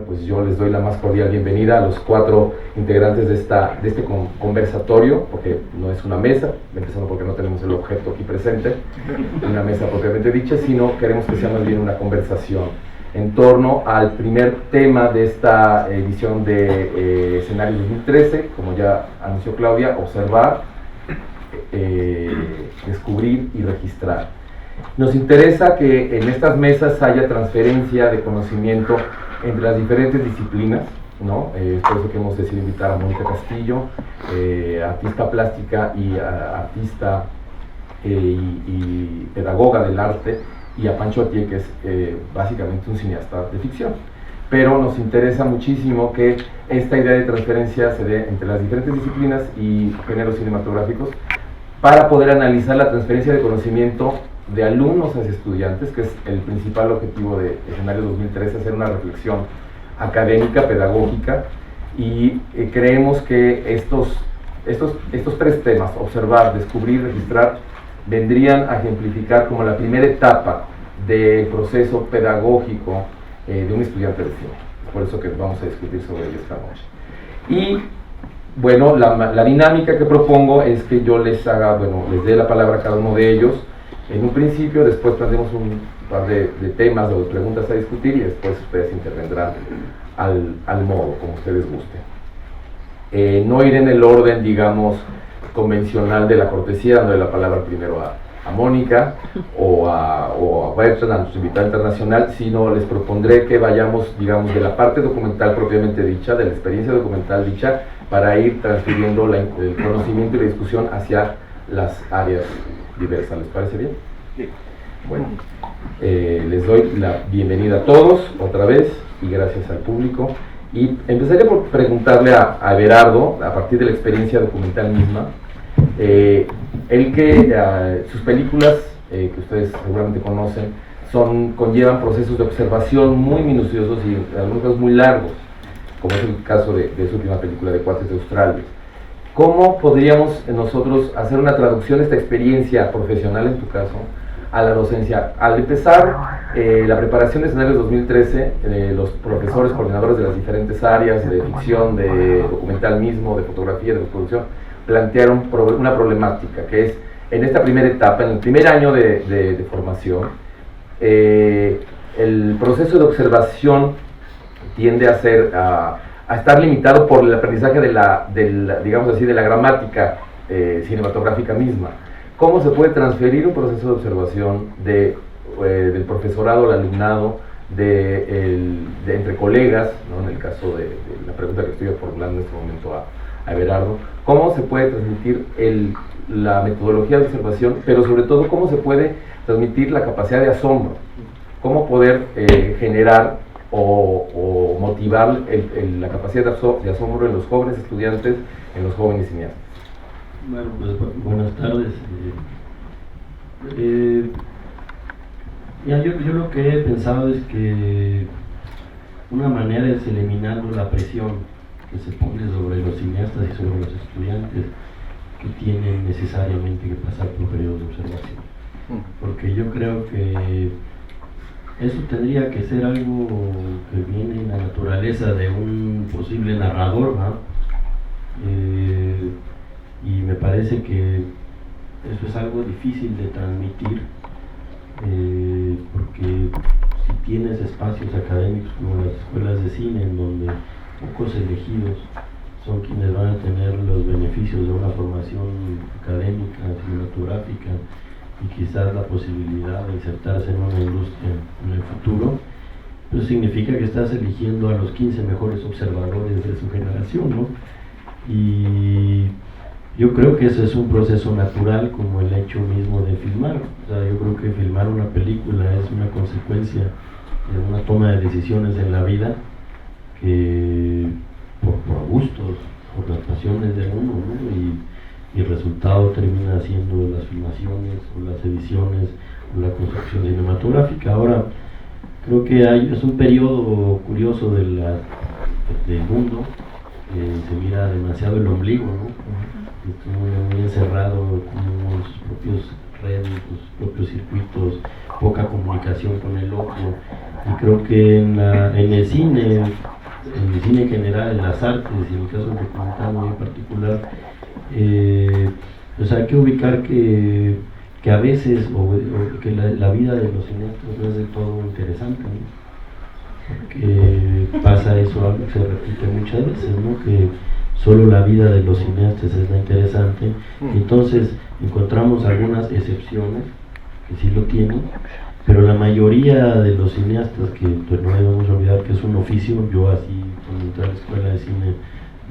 pues yo les doy la más cordial bienvenida a los 4 integrantes de este conversatorio, porque no es una mesa, empezando porque no tenemos el objeto aquí presente, una mesa propiamente dicha, sino queremos que sea más bien una conversación en torno al primer tema de esta edición de Escenario 2013, como ya anunció Claudia: observar, descubrir y registrar. Nos interesa que en estas mesas haya transferencia de conocimiento entre las diferentes disciplinas, ¿no? Es por eso que hemos decidido invitar a Mónica Castillo, artista plástica y artista y pedagoga del arte, y a Pancho Atié, que es básicamente un cineasta de ficción. Pero nos interesa muchísimo que esta idea de transferencia se dé entre las diferentes disciplinas y géneros cinematográficos para poder analizar la transferencia de conocimiento de alumnos hacia estudiantes, que es el principal objetivo de Escenario 2013, hacer una reflexión académica, pedagógica, y creemos que estos 3 temas, observar, descubrir, registrar, vendrían a ejemplificar como la primera etapa del proceso pedagógico de un estudiante de cine. Por eso que vamos a discutir sobre ello esta noche. Y bueno, la dinámica que propongo es que yo les dé la palabra a cada uno de ellos en un principio, después tendremos un par de temas o de preguntas a discutir, y después ustedes intervendrán al modo, como ustedes gusten. No ir en el orden, digamos, convencional de la cortesía, dándole la palabra primero a Mónica o a Bertrand, a nuestro invitado internacional, sino les propondré que vayamos, digamos, de la parte documental propiamente dicha, de la experiencia documental dicha, para ir transfiriendo el conocimiento y la discusión hacia las áreas diversas. ¿Les parece bien? Sí. Bueno, les doy la bienvenida a todos otra vez y gracias al público. Y empezaré por preguntarle a Everardo, a partir de la experiencia documental misma, sus películas, que ustedes seguramente conocen, conllevan procesos de observación muy minuciosos y en algunos casos muy largos, como es el caso de su última película, de Cuates de Australia. ¿Cómo podríamos nosotros hacer una traducción de esta experiencia profesional, en tu caso, a la docencia? Al empezar la preparación de Escenarios 2013, los profesores coordinadores de las diferentes áreas de ficción, de documental mismo, de fotografía, de postproducción, plantearon una problemática, que es, en esta primera etapa, en el primer año de formación, el proceso de observación tiende a estar limitado por el aprendizaje digamos así, de la gramática cinematográfica misma. ¿Cómo se puede transferir un proceso de observación del profesorado al alumnado, entre colegas, ¿no? En el caso de la pregunta que estoy formulando en este momento a Everardo, ¿cómo se puede transmitir la metodología de observación, pero sobre todo cómo se puede transmitir la capacidad de asombro? ¿Cómo poder generar o motivar la capacidad de asombro en los jóvenes estudiantes, en los jóvenes cineastas? Bueno, pues buenas tardes. Yo lo que he pensado es que una manera es eliminando la presión que se pone sobre los cineastas y sobre los estudiantes que tienen necesariamente que pasar por periodos de observación. Porque yo creo que eso tendría que ser algo que viene en la naturaleza de un posible narrador, ¿no? Y me parece que eso es algo difícil de transmitir, porque si tienes espacios académicos como las escuelas de cine, en donde pocos elegidos son quienes van a tener los beneficios de una formación académica, cinematográfica, y quizás la posibilidad de insertarse en una industria en el futuro, pues significa que estás eligiendo a los 15 mejores observadores de su generación, ¿no? Y yo creo que ese es un proceso natural, como el hecho mismo de filmar. O sea, yo creo que filmar una película es una consecuencia de una toma de decisiones en la vida que por gustos, por las pasiones de uno, ¿no? Y el resultado termina siendo las filmaciones o las ediciones o la construcción cinematográfica. Ahora, creo que es un periodo curioso del mundo, se mira demasiado el ombligo, ¿no? Está muy encerrado con sus propios redes, sus propios circuitos, poca comunicación con el otro. Y creo que en el cine en el cine en general, en las artes y en el caso del documental muy en particular, pues hay que ubicar que a veces o que la vida de los cineastas no es del todo interesante, ¿no? Que pasa eso, algo que se repite muchas veces, ¿no? Que solo la vida de los cineastas es la interesante. Entonces encontramos algunas excepciones que sí lo tienen, pero la mayoría de los cineastas, que pues no debemos olvidar que es un oficio, yo así cuando entré a la escuela de cine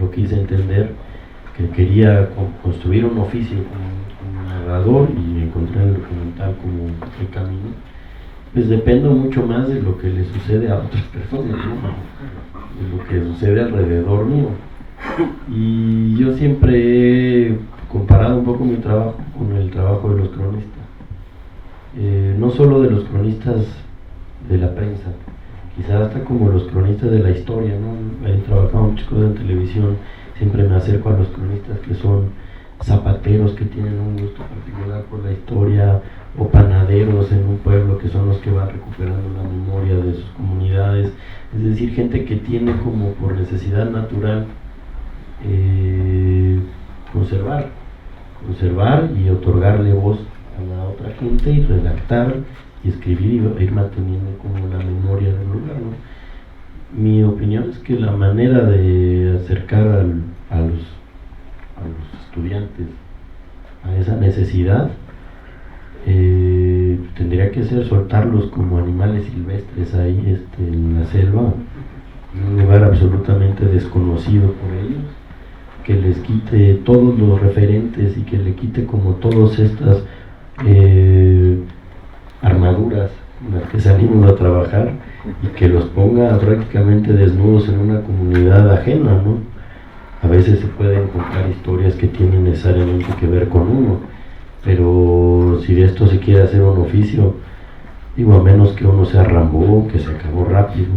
lo quise entender, que quería construir un oficio como narrador y encontré el documental como el camino, pues dependo mucho más de lo que le sucede a otras personas, ¿no? De lo que sucede alrededor mío. Y yo siempre he comparado un poco mi trabajo con el trabajo de los cronistas. No solo de los cronistas de la prensa, quizás hasta como los cronistas de la historia, ¿no? He trabajado muchas cosas en televisión, siempre me acerco a los cronistas que son zapateros, que tienen un gusto particular por la historia, o panaderos en un pueblo, que son los que van recuperando la memoria de sus comunidades, es decir, gente que tiene como por necesidad natural conservar y otorgarle voz a la otra gente y redactar y escribir y ir manteniendo como la memoria del lugar, ¿no? Mi opinión es que la manera de acercar a los estudiantes a esa necesidad tendría que ser soltarlos como animales silvestres ahí en la selva, en un lugar absolutamente desconocido por ellos, que les quite todos los referentes y que le quite como todas estas armaduras en las que salimos a trabajar y que los ponga prácticamente desnudos en una comunidad ajena, ¿no? A veces se pueden encontrar historias que tienen necesariamente que ver con uno, pero si de esto se quiere hacer un oficio, digo, a menos que uno sea Rambo, que se acabó rápido,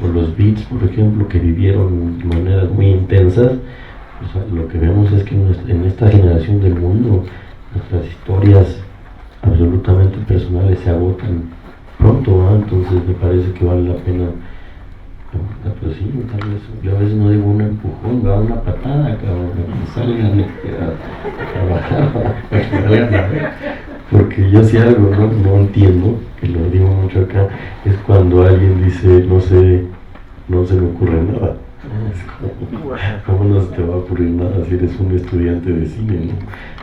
o los Beats, por ejemplo, que vivieron de maneras muy intensas, pues lo que vemos es que en esta generación del mundo, nuestras historias absolutamente personales se agotan pronto, ¿no? Entonces me parece que vale la pena, pues sí, tal vez, yo a veces no digo un empujón, va una patada, cabrón, que salgan a trabajar, para que valgan a ver. Porque yo si algo no entiendo, que lo digo mucho acá, es cuando alguien dice, no se me ocurre nada. ¿Cómo no se te va a ocurrir nada si eres un estudiante de cine, ¿no?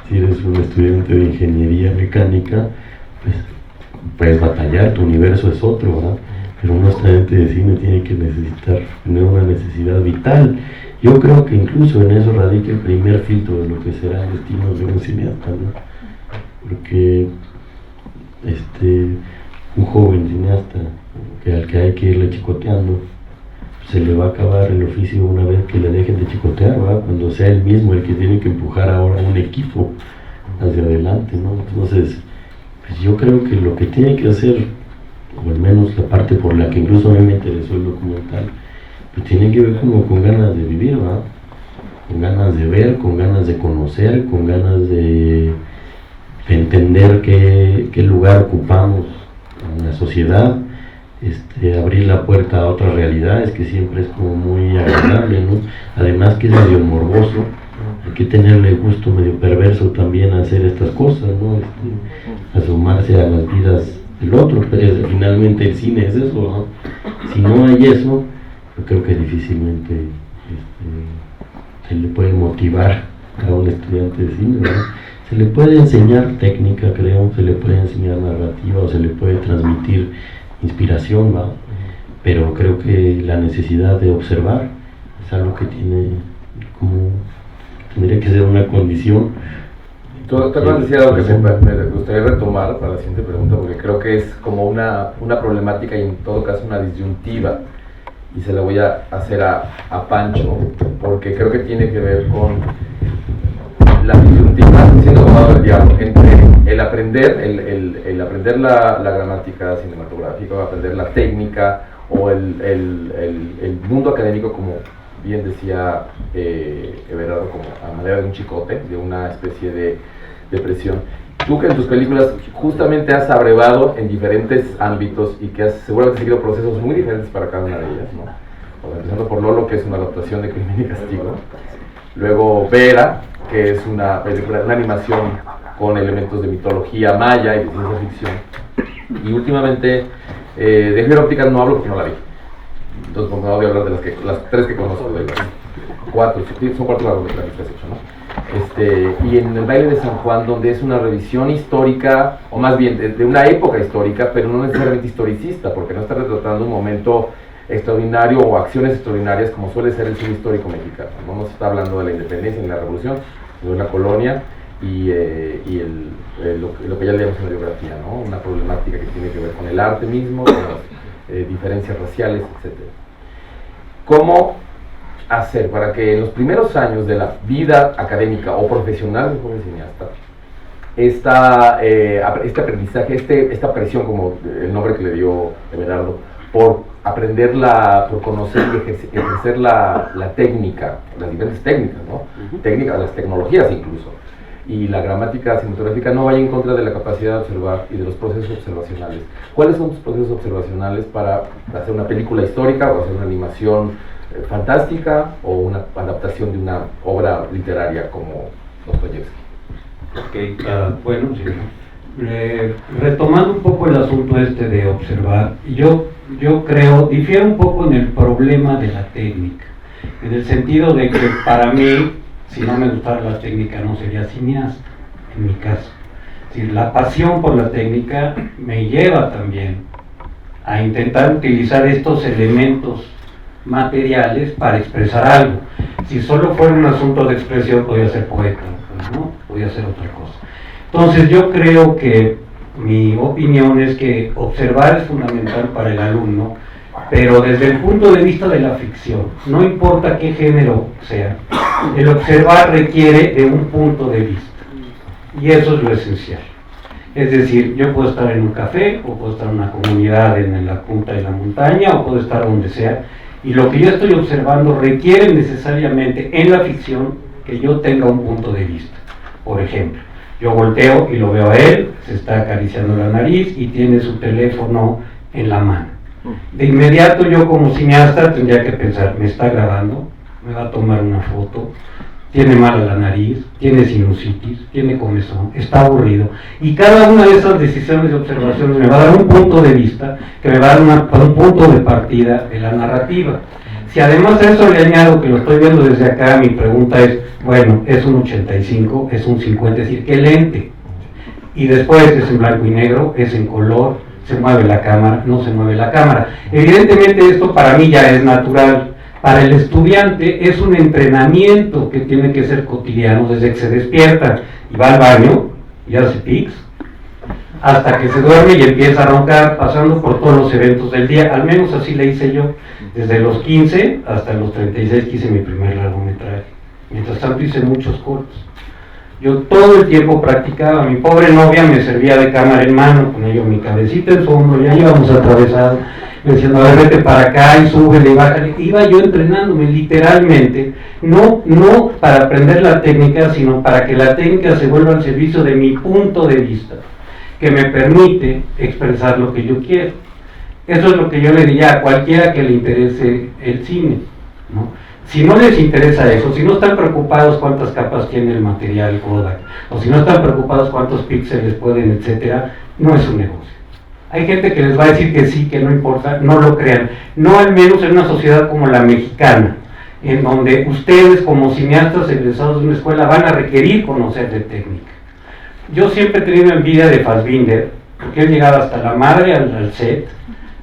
Si eres un estudiante de ingeniería mecánica, pues puedes batallar, tu universo es otro, ¿verdad? Pero un estudiante de cine tiene que tener una necesidad vital. Yo creo que incluso en eso radica el primer filtro de lo que será el destino de un cineasta, ¿no? Porque un joven cineasta al que hay que irle chicoteando, se le va a acabar el oficio una vez que le dejen de chicotear, ¿verdad? Cuando sea él mismo el que tiene que empujar ahora un equipo hacia adelante, ¿no? Entonces, pues yo creo que lo que tiene que hacer, o al menos la parte por la que incluso a mí me interesó el documental, pues tiene que ver como con ganas de vivir, ¿verdad? Con ganas de ver, con ganas de conocer, con ganas de entender qué lugar ocupamos en la sociedad, abrir la puerta a otras realidades, que siempre es como muy agradable, ¿no? Además que es medio morboso, hay que tenerle gusto medio perverso también a hacer estas cosas, ¿no? Asomarse a las vidas del otro, pero finalmente el cine es eso, ¿no? Si no hay eso, yo creo que difícilmente se le puede motivar a un estudiante de cine, ¿no? Se le puede enseñar técnica, creo, se le puede enseñar narrativa o se le puede transmitir inspiración, ¿va? Pero creo que la necesidad de observar es algo que tendría que ser una condición. Tú acabas de decir algo que me gustaría retomar para la siguiente pregunta, porque creo que es como una problemática y en todo caso una disyuntiva, y se la voy a hacer a Pancho, porque creo que tiene que ver con la disyuntiva, siendo abogado del diablo, entre el aprender la gramática cinematográfica, o aprender la técnica, o el mundo académico, como bien decía Everardo, como a manera de un chicote, de una especie de presión. Tú que en tus películas justamente has abrevado en diferentes ámbitos y que has seguramente seguido procesos muy diferentes para cada una de ellas, ¿no? empezando por Lolo, que es una adaptación de Crimen y Castigo. Luego Vera, que es una película, una animación con elementos de mitología maya y de ciencia ficción. Y últimamente, de Fibra Óptica no hablo porque no la vi. Entonces, pues, no voy a hablar de las 3 que conozco, de las 4, son 4 largometrajes que has hecho, ¿no? Y en El Baile de San Juan, donde es una revisión histórica, o más bien de una época histórica, pero no necesariamente historicista, porque no está retratando un momento extraordinario o acciones extraordinarias como suele ser el cine histórico mexicano. No se está hablando de la independencia ni la revolución, sino de la colonia y lo que ya leemos en la biografía, ¿no? Una problemática que tiene que ver con el arte mismo, con las diferencias raciales, etc. ¿Cómo hacer para que en los primeros años de la vida académica o profesional del joven cineasta este aprendizaje, esta presión, como el nombre que le dio Everardo, por aprender por conocer y ejercer la técnica, las diferentes técnicas, ¿no? Técnicas, las tecnologías incluso, y la gramática cinematográfica no vaya en contra de la capacidad de observar y de los procesos observacionales? ¿Cuáles son tus procesos observacionales para hacer una película histórica o hacer una animación fantástica o una adaptación de una obra literaria como Dostoyevsky? Bueno, sí. Retomando un poco el asunto de observar, yo creo, difiero un poco en el problema de la técnica, en el sentido de que para mí, si no me gustara la técnica, no sería cineasta, en mi caso. Es decir, la pasión por la técnica me lleva también a intentar utilizar estos elementos materiales para expresar algo. Si solo fuera un asunto de expresión, podría ser poeta, ¿no? Podría ser otra cosa. Entonces yo creo que mi opinión es que observar es fundamental para el alumno, pero desde el punto de vista de la ficción, no importa qué género sea, el observar requiere de un punto de vista, y eso es lo esencial. Es decir, yo puedo estar en un café, o puedo estar en una comunidad en la punta de la montaña, o puedo estar donde sea, y lo que yo estoy observando requiere necesariamente en la ficción que yo tenga un punto de vista. Por ejemplo, yo volteo y lo veo a él, se está acariciando la nariz y tiene su teléfono en la mano. De inmediato yo como cineasta tendría que pensar, me está grabando, me va a tomar una foto, tiene mala la nariz, tiene sinusitis, tiene comezón, está aburrido. Y cada una de esas decisiones de observaciones me va a dar un punto de vista, que me va a dar un punto de partida de la narrativa. Si además a eso le añado que lo estoy viendo desde acá, mi pregunta es, bueno, es un 85, es un 50, es decir, ¿qué lente? Y después es en blanco y negro, es en color, se mueve la cámara, no se mueve la cámara. Evidentemente esto para mí ya es natural. Para el estudiante es un entrenamiento que tiene que ser cotidiano desde que se despierta y va al baño y hace pics, hasta que se duerme y empieza a roncar, pasando por todos los eventos del día. Al menos así le hice yo, desde los 15 hasta los 36 que hice mi primer largometraje. Mientras tanto hice muchos cortos. Yo todo el tiempo practicaba. Mi pobre novia me servía de cámara en mano, ponía yo mi cabecita en su hombro, ya íbamos atravesados, me decían, a ver, vete para acá y súbele y bájale. Iba yo entrenándome literalmente, no para aprender la técnica, sino para que la técnica se vuelva al servicio de mi punto de vista, que me permite expresar lo que yo quiero. Eso es lo que yo le diría a cualquiera que le interese el cine, ¿no? Si no les interesa eso, si no están preocupados cuántas capas tiene el material Kodak, o si no están preocupados cuántos píxeles pueden, etcétera, no es un negocio. Hay gente que les va a decir que sí, que no importa, no lo crean. No al menos en una sociedad como la mexicana, en donde ustedes como cineastas egresados de una escuela van a requerir conocer de técnica. Yo siempre he tenido envidia de Fassbinder, porque él llegaba hasta la madre al set,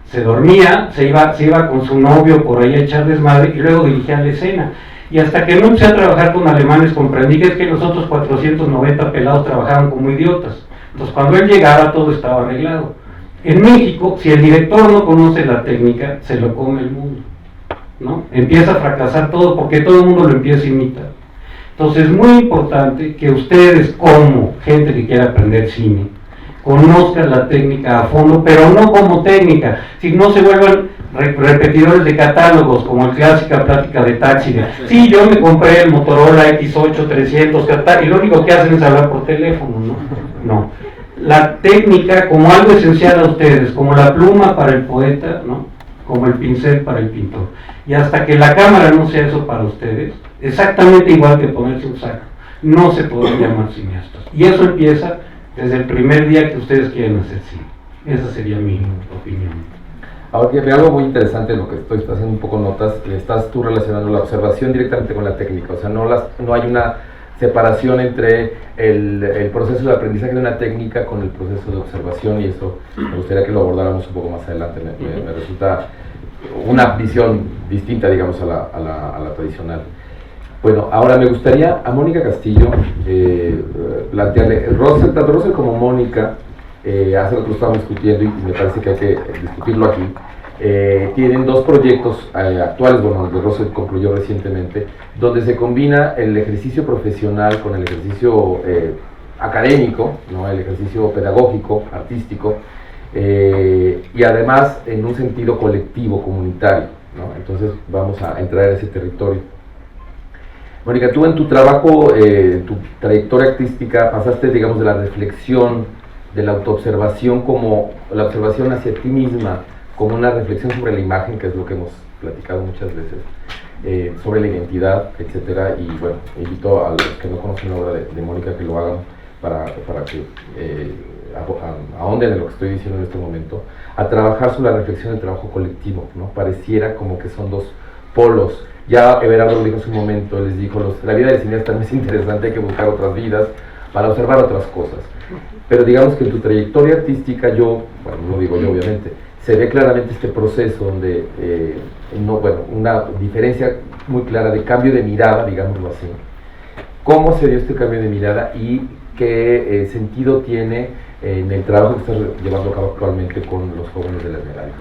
se dormía, se iba con su novio por ahí a echar desmadre y luego dirigía la escena. Y hasta que no empecé a trabajar con alemanes comprendí que es que los otros 490 pelados trabajaban como idiotas. Entonces cuando él llegaba todo estaba arreglado. En México, si el director no conoce la técnica, se lo come el mundo, ¿no? Empieza a fracasar todo porque todo el mundo lo empieza a imitar. Entonces es muy importante que ustedes, como gente que quiera aprender cine, conozcan la técnica a fondo, pero no como técnica, si no se vuelvan repetidores de catálogos, como la clásica plática de taxi, de, sí, yo me compré el Motorola X8 300, y lo único que hacen es hablar por teléfono, no. La técnica como algo esencial a ustedes, como la pluma para el poeta, ¿no? como el pincel para el pintor. Y hasta que la cámara no sea eso para ustedes, exactamente igual que ponerse un saco, no se podrán llamar cineastas. Y eso empieza desde el primer día que ustedes quieren hacer cine. Esa sería mi opinión. Ahora que veo algo muy interesante en lo que estoy haciendo un poco notas, estás tú relacionando la observación directamente con la técnica, o sea, no hay una separación entre el proceso de aprendizaje de una técnica con el proceso de observación, y eso me gustaría que lo abordáramos un poco más adelante. Me resulta una visión distinta, digamos, a la tradicional. Bueno, ahora me gustaría a Mónica Castillo plantearle, tanto Russell como Mónica, hace lo que lo estábamos discutiendo y me parece que hay que discutirlo aquí, tienen dos proyectos actuales, bueno, el de Russell concluyó recientemente, donde se combina el ejercicio profesional con el ejercicio académico, ¿no? El ejercicio pedagógico, artístico, y además en un sentido colectivo, comunitario, ¿no? Entonces vamos a entrar en ese territorio. Mónica, tú en tu trabajo, tu trayectoria artística, pasaste, digamos, de la reflexión, de la autoobservación como la observación hacia ti misma, como una reflexión sobre la imagen, que es lo que hemos platicado muchas veces, sobre la identidad, etcétera. Y bueno, invito a los que no conocen la obra de Mónica que lo hagan para que ahonden en lo que estoy diciendo en este momento, a trabajar sobre la reflexión del trabajo colectivo, ¿no? Pareciera como que son dos polos. Ya Everardo lo dijo en su momento, les dijo, la vida del cineasta no es interesante, hay que buscar otras vidas para observar otras cosas. Pero digamos que en tu trayectoria artística, no digo yo obviamente, se ve claramente este proceso donde, una diferencia muy clara de cambio de mirada, digámoslo así. ¿Cómo se dio este cambio de mirada y qué sentido tiene en el trabajo que estás llevando a cabo actualmente con los jóvenes de la Esmeralda?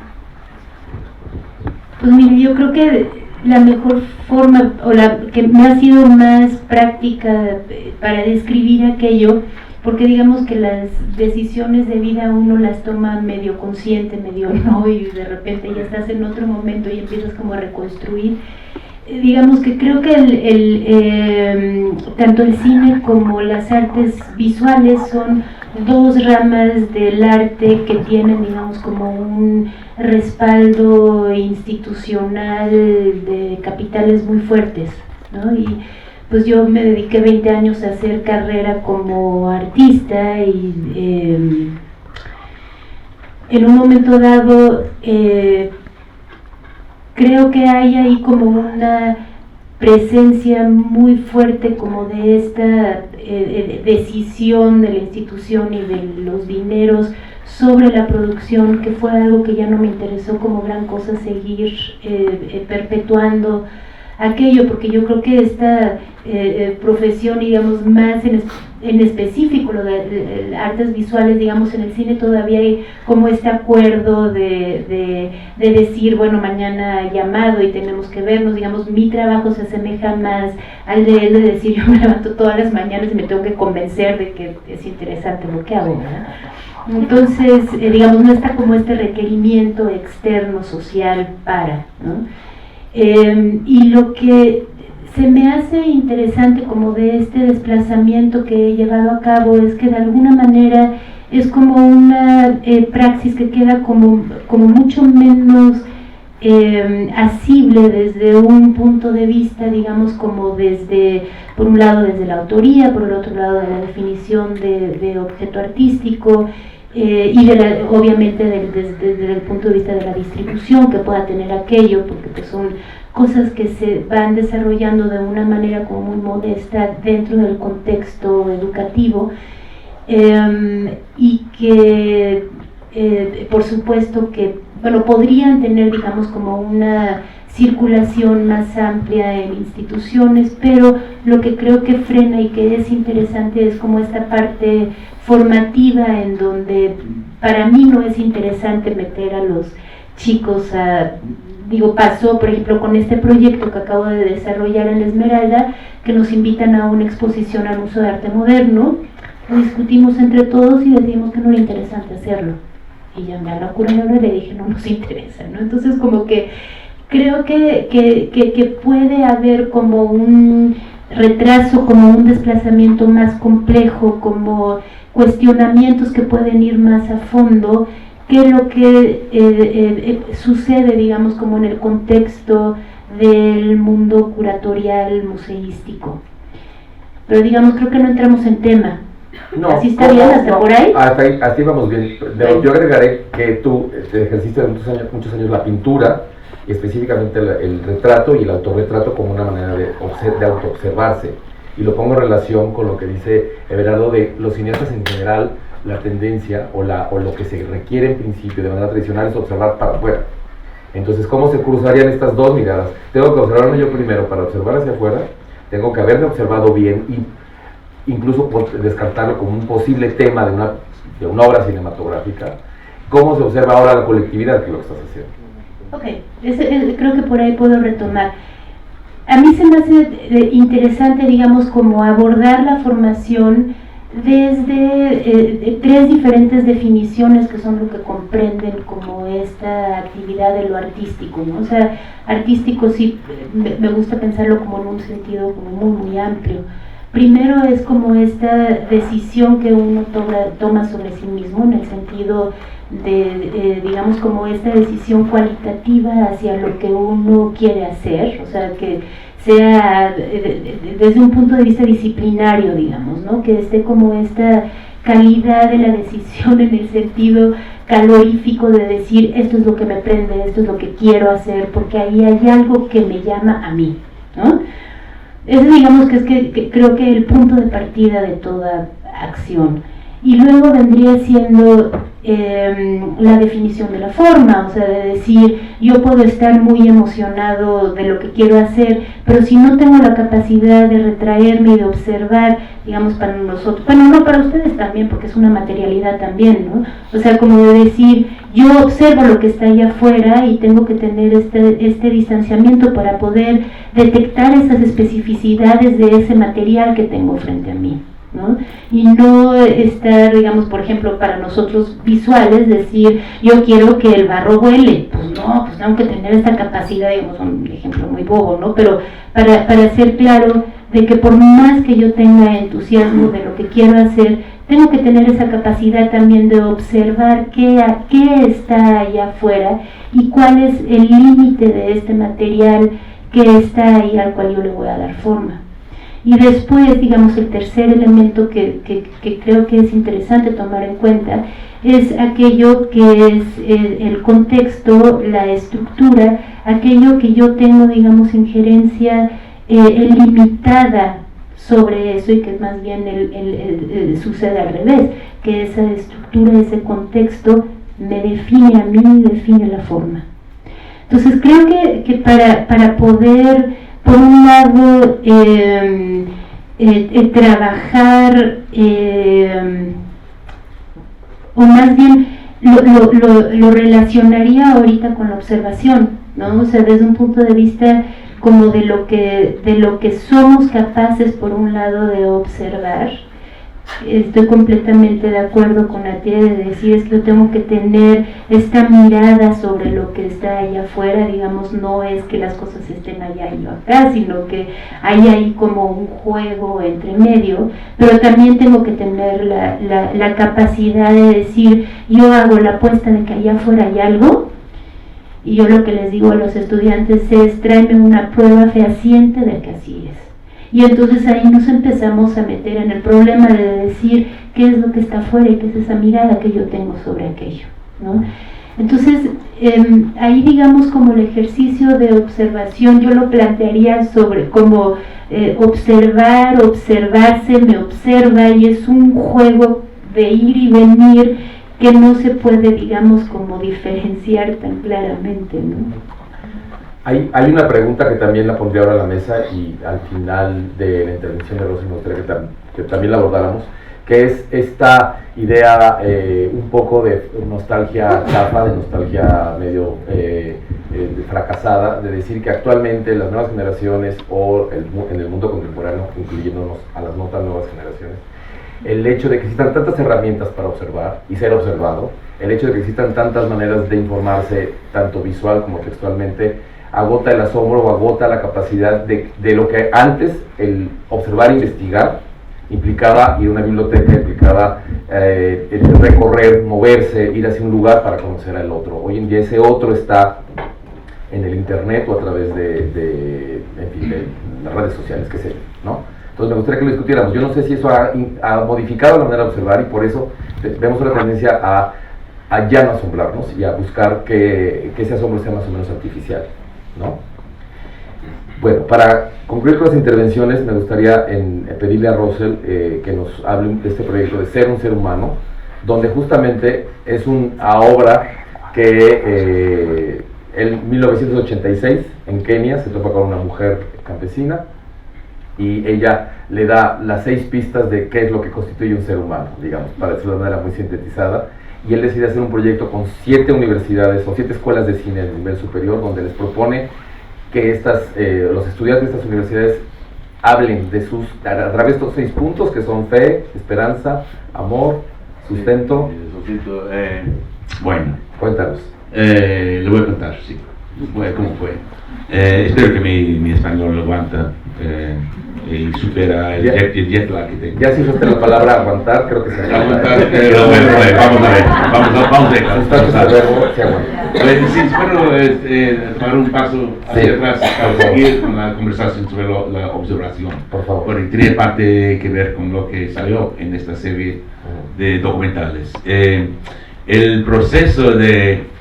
Pues mire, yo creo que la mejor forma, o la que me ha sido más práctica para describir aquello, porque digamos que las decisiones de vida uno las toma medio consciente, medio no, y de repente ya estás en otro momento y empiezas como a reconstruir. Digamos que creo que tanto el cine como las artes visuales son dos ramas del arte que tienen, digamos, como un respaldo institucional de capitales muy fuertes, ¿no? Y pues yo me dediqué 20 años a hacer carrera como artista y en un momento dado creo que hay ahí como una presencia muy fuerte como de esta decisión de la institución y de los dineros sobre la producción, que fue algo que ya no me interesó como gran cosa seguir perpetuando aquello, porque yo creo que esta profesión, digamos, más en específico, lo de artes visuales, digamos, en el cine todavía hay como este acuerdo de decir, bueno, mañana llamado y tenemos que vernos, digamos, mi trabajo se asemeja más al de él, de decir, yo me levanto todas las mañanas y me tengo que convencer de que es interesante lo que hago, ¿verdad? Entonces, digamos, no está como este requerimiento externo, social, ¿no? Y lo que se me hace interesante como de este desplazamiento que he llevado a cabo es que de alguna manera es como una praxis que queda como mucho menos asible desde un punto de vista, digamos, como por un lado desde la autoría, por el otro lado de la definición de objeto artístico, y obviamente desde el punto de vista de la distribución que pueda tener aquello, porque pues son cosas que se van desarrollando de una manera como muy modesta dentro del contexto educativo, y que por supuesto que podrían tener, digamos, como una circulación más amplia en instituciones, pero lo que creo que frena y que es interesante es como esta parte formativa, en donde para mí no es interesante meter a los chicos pasó por ejemplo con este proyecto que acabo de desarrollar en la Esmeralda, que nos invitan a una exposición al Museo de Arte Moderno, lo discutimos entre todos y decidimos que no era interesante hacerlo, y ya me habló curadora y le dije no nos interesa, ¿no? Entonces como que creo que puede haber como un retraso, como un desplazamiento más complejo, como cuestionamientos que pueden ir más a fondo, que lo que sucede, digamos, como en el contexto del mundo curatorial museístico. Pero digamos, creo que no entramos en tema. No, ¿Así está bien hasta por ahí? Así vamos bien. Yo agregaré que tú ejerciste muchos años la pintura, y específicamente el retrato y el autorretrato como una manera de autoobservarse. Y lo pongo en relación con lo que dice Everardo de los cineastas en general. La tendencia o lo que se requiere en principio de manera tradicional es observar para afuera. Entonces, ¿cómo se cruzarían estas dos miradas? Tengo que observarme yo primero para observar hacia afuera, tengo que haberme observado bien y incluso descartarlo como un posible tema de una obra cinematográfica. ¿Cómo se observa ahora la colectividad, que es lo que estás haciendo? Ok, creo que por ahí puedo retomar. A mí se me hace interesante, digamos, como abordar la formación desde tres diferentes definiciones que son lo que comprenden como esta actividad de lo artístico, ¿no? O sea, artístico sí, me gusta pensarlo como en un sentido como muy amplio. Primero es como esta decisión que uno toma sobre sí mismo, en el sentido de, digamos, como esta decisión cualitativa hacia lo que uno quiere hacer, o sea, que sea desde un punto de vista disciplinario, digamos, ¿no? Que esté como esta calidad de la decisión en el sentido calorífico de decir esto es lo que me prende, esto es lo que quiero hacer, porque ahí hay algo que me llama a mí, ¿no? Ese, digamos, que creo que el punto de partida de toda acción. Y luego vendría siendo la definición de la forma, o sea, de decir, yo puedo estar muy emocionado de lo que quiero hacer, pero si no tengo la capacidad de retraerme y de observar, digamos, para nosotros, bueno, no para ustedes también, porque es una materialidad también, ¿no? O sea, como de decir, yo observo lo que está allá afuera y tengo que tener este distanciamiento para poder detectar esas especificidades de ese material que tengo frente a mí, ¿no? Y no estar, digamos, por ejemplo, para nosotros visuales, decir, yo quiero que el barro huele. Pues no, pues tengo que tener esta capacidad, digamos, un ejemplo muy bobo, ¿no? Pero para ser claro de que por más que yo tenga entusiasmo de lo que quiero hacer, tengo que tener esa capacidad también de observar qué está allá afuera y cuál es el límite de este material que está ahí al cual yo le voy a dar forma. Y después, digamos, el tercer elemento que creo que es interesante tomar en cuenta es aquello que es el contexto, la estructura, aquello que yo tengo, digamos, injerencia limitada sobre eso y que más bien sucede al revés, que esa estructura, ese contexto me define a mí y define la forma. Entonces creo que para poder, por un lado, trabajar, o más bien lo relacionaría ahorita con la observación, ¿no? O sea, desde un punto de vista como de lo que somos capaces, por un lado, de observar. Estoy completamente de acuerdo con la tía de decir, es que yo tengo que tener esta mirada sobre lo que está allá afuera, digamos, no es que las cosas estén allá y yo acá, sino que hay ahí como un juego entre medio, pero también tengo que tener la capacidad de decir, yo hago la apuesta de que allá afuera hay algo, y yo lo que les digo a los estudiantes es, tráeme una prueba fehaciente de que así es. Y entonces ahí nos empezamos a meter en el problema de decir qué es lo que está afuera y qué es esa mirada que yo tengo sobre aquello, ¿no? Entonces, ahí digamos como el ejercicio de observación, yo lo plantearía sobre como observarse, me observa, y es un juego de ir y venir que no se puede, digamos, como diferenciar tan claramente, ¿no? Hay una pregunta que también la pondría ahora a la mesa y al final de la intervención de Rosy me gustaría que también la abordáramos, que es esta idea un poco de nostalgia chafa, de nostalgia medio fracasada, de decir que actualmente las nuevas generaciones o en el mundo contemporáneo, incluyéndonos a las no tan nuevas generaciones, el hecho de que existan tantas herramientas para observar y ser observado, el hecho de que existan tantas maneras de informarse, tanto visual como textualmente, agota el asombro o agota la capacidad de lo que antes el observar e investigar implicaba ir a una biblioteca, implicaba recorrer, moverse, ir hacia un lugar para conocer al otro. Hoy en día ese otro está en el internet o a través de las redes sociales, qué sé yo, ¿no? Entonces me gustaría que lo discutiéramos. Yo no sé si eso ha modificado la manera de observar y por eso vemos una tendencia a ya no asombrarnos y a buscar que ese asombro sea más o menos artificial, ¿no? Bueno, para concluir con las intervenciones, me gustaría pedirle a Russell que nos hable de este proyecto de Ser un ser humano, donde justamente es una obra que en 1986 en Kenia se topa con una mujer campesina y ella le da las 6 pistas de qué es lo que constituye un ser humano, digamos, para decirlo de una manera muy sintetizada, y él decide hacer un proyecto con 7 universidades o 7 escuelas de cine a nivel superior, donde les propone que los estudiantes de estas universidades hablen a través de estos 6 puntos que son fe, esperanza, amor, sustento. Bueno, Cuéntanos. Le voy a contar, sí, cómo fue. Espero que mi español lo aguanta y supera el jet lag que tengo. Ya si usaste la palabra aguantar, creo que se Aguantar, pero bueno, vamos a ver. Sustantes del verbo, se aguanta. Sí, espero tomar un paso hacia atrás para seguir con la conversación sobre la observación. Por favor. Porque tiene parte que ver con lo que salió en esta serie de documentales. El proceso de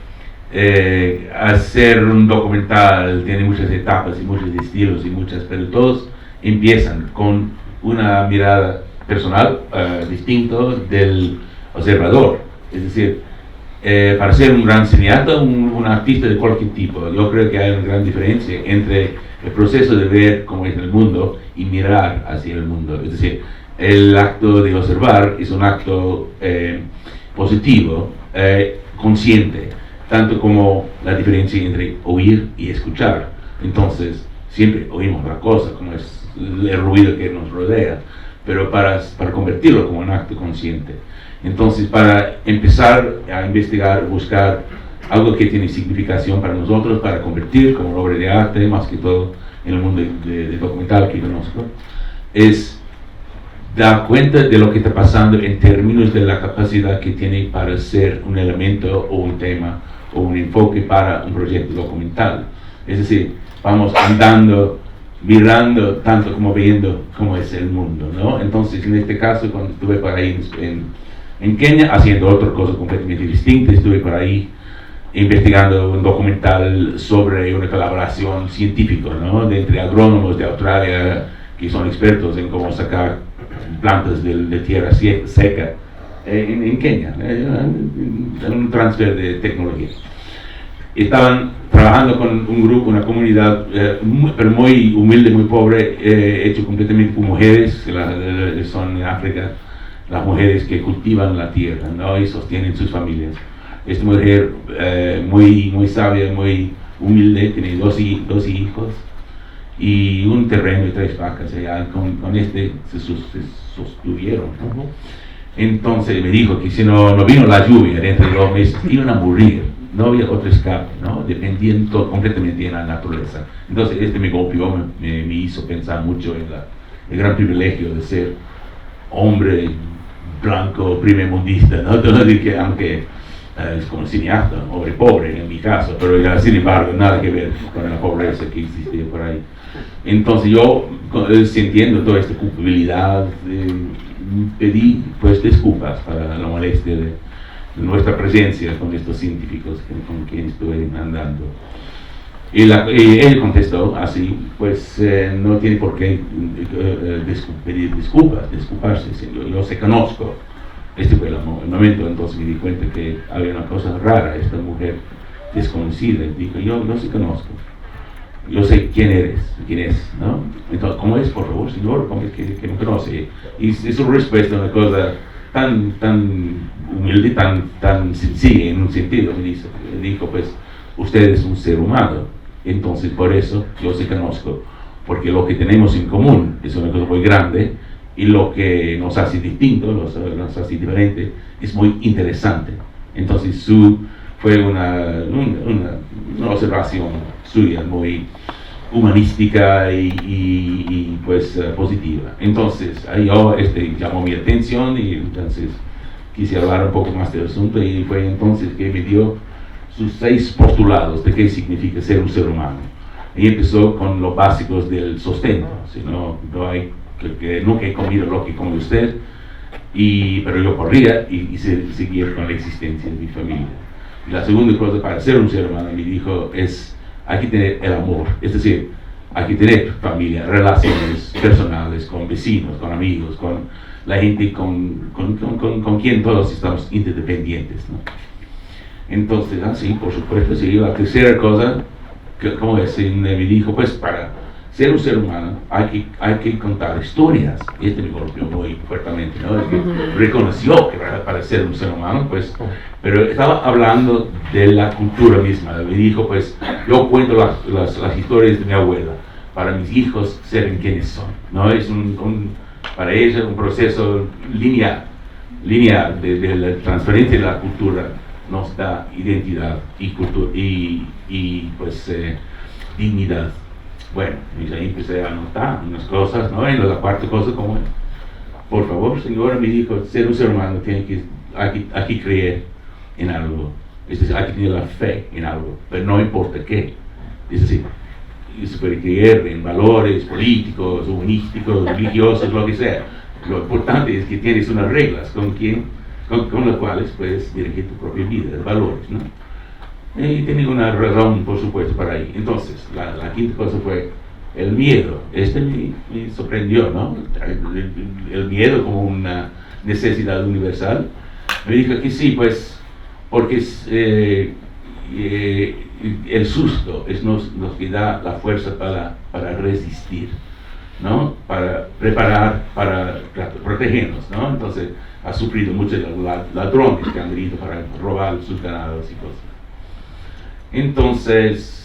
hacer un documental tiene muchas etapas y muchos estilos pero todos empiezan con una mirada personal distinto del observador. Es decir, para ser un gran cineasta, un artista de cualquier tipo, yo creo que hay una gran diferencia entre el proceso de ver cómo es el mundo y mirar hacia el mundo. Es decir, el acto de observar es un acto positivo, consciente, tanto como la diferencia entre oír y escuchar. Entonces, siempre oímos la cosa, como es el ruido que nos rodea, pero para convertirlo como un acto consciente. Entonces, para empezar a investigar, buscar algo que tiene significación para nosotros, para convertir como obra de arte, más que todo en el mundo de documental que conozco, es dar cuenta de lo que está pasando en términos de la capacidad que tiene para ser un elemento o un tema o un enfoque para un proyecto documental. Es decir, vamos andando, mirando tanto como viendo cómo es el mundo, ¿no? Entonces, en este caso, cuando estuve por ahí en Kenia, haciendo otra cosa completamente distinta, estuve por ahí investigando un documental sobre una colaboración científica, ¿no? Entre agrónomos de Australia que son expertos en cómo sacar plantas de tierra seca en Kenia, en un transfer de tecnología. Estaban trabajando con un grupo, una comunidad, pero muy humilde, muy pobre, hecho completamente por mujeres, que son en África, las mujeres que cultivan la tierra, ¿no? Y sostienen sus familias. Esta mujer muy sabia, muy humilde, tiene dos hijos y un terreno y 3 vacas. Con este se sostuvieron, ¿no? Entonces me dijo que si no vino la lluvia dentro de 2 meses, iban a morir, no había otro escape, ¿no? Dependían completamente de la naturaleza. Entonces me golpeó, me hizo pensar mucho en el gran privilegio de ser hombre blanco, primermundista, ¿no? Entonces, que aunque es como cineasta, hombre pobre en mi caso, pero sin embargo nada que ver con la pobreza que existía por ahí. Entonces yo, sintiendo toda esta culpabilidad, pedí pues disculpas para la molestia de nuestra presencia con estos científicos con quienes estuve andando. Y él contestó así, pues no tiene por qué pedir disculparse, yo se conozco. Este fue el momento, entonces me di cuenta que había una cosa rara, esta mujer desconocida, dijo, yo no se conozco, yo sé quién es, ¿no? Entonces, ¿cómo es, por favor, señor? ¿Cómo es que me conoce? Y su respuesta, una cosa tan humilde, tan sencilla en un sentido, me dijo, pues, usted es un ser humano, entonces por eso yo se conozco, porque lo que tenemos en común es una cosa muy grande, y lo que nos hace distintos, nos hace diferentes, es muy interesante. Entonces fue una observación suya muy humanística y pues positiva. Entonces ahí llamó mi atención y entonces quise hablar un poco más del asunto y fue entonces que me dio sus 6 postulados de qué significa ser un ser humano. Y empezó con los básicos del sustento, si no hay, que nunca he comido lo que come usted, pero yo corría y seguía con la existencia de mi familia. Y la segunda cosa para ser un ser humano, me dijo, es hay que tener el amor, es decir, hay que tener familia, relaciones personales con vecinos, con amigos, con la gente con quien todos estamos interdependientes, ¿no? Entonces, sí, por supuesto, sí. La tercera cosa, como es, me dijo, pues para ser un ser humano hay que contar historias. Y me golpeó muy fuertemente, ¿no? Es que reconoció que para ser un ser humano, pues, pero estaba hablando de la cultura misma. Me dijo, pues, yo cuento las historias de mi abuela para mis hijos saben quiénes son, ¿no? Es para ella un proceso lineal de la transferencia de la cultura. Nos da identidad y cultura y pues dignidad. Bueno, y ahí empecé a anotar unas cosas, ¿no? Y la cuarta cosa, como por favor, señora, me dijo, ser un ser humano hay que creer en algo, es decir, hay que tener la fe en algo, pero no importa qué. Es decir, se puede creer en valores políticos, humanísticos, religiosos, lo que sea. Lo importante es que tienes unas reglas con las cuales puedes dirigir tu propia vida, valores, ¿no? Y tenía una razón, por supuesto, para ahí. Entonces, la quinta cosa fue el miedo. Me sorprendió, ¿no? El miedo como una necesidad universal. Me dijo que sí, pues, porque el susto nos que da la fuerza para resistir, ¿no? Para preparar, para protegernos, ¿no? Entonces, ha sufrido muchos ladrones que han venido para robar sus ganados y cosas. Entonces,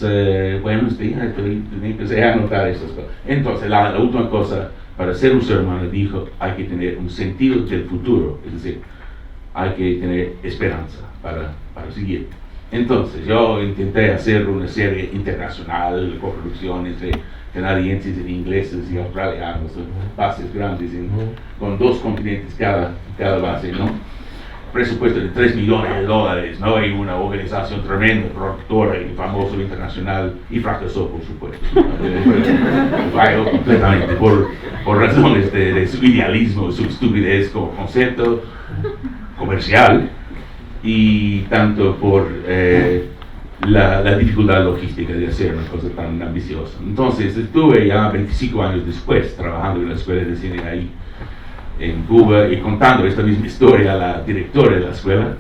bueno, empecé a anotar esas cosas. Entonces, la última cosa, para ser un ser humano, dijo, hay que tener un sentido del futuro, es decir, hay que tener esperanza para seguir. Entonces, yo intenté hacer una serie internacional de coproducciones de canadienses, y ingleses y australianos, bases grandes con 2 continentes cada base, ¿no? Presupuesto de $3 millones, ¿no? Y una organización tremenda, productora y famoso internacional, y fracasó, por supuesto, ¿no? Falló completamente por razones de su idealismo, su estupidez como concepto comercial, y tanto por la dificultad logística de hacer una cosa tan ambiciosa. Entonces estuve ya 25 años después trabajando en la escuela de cine ahí en Cuba y contando esta misma historia a la directora de la escuela,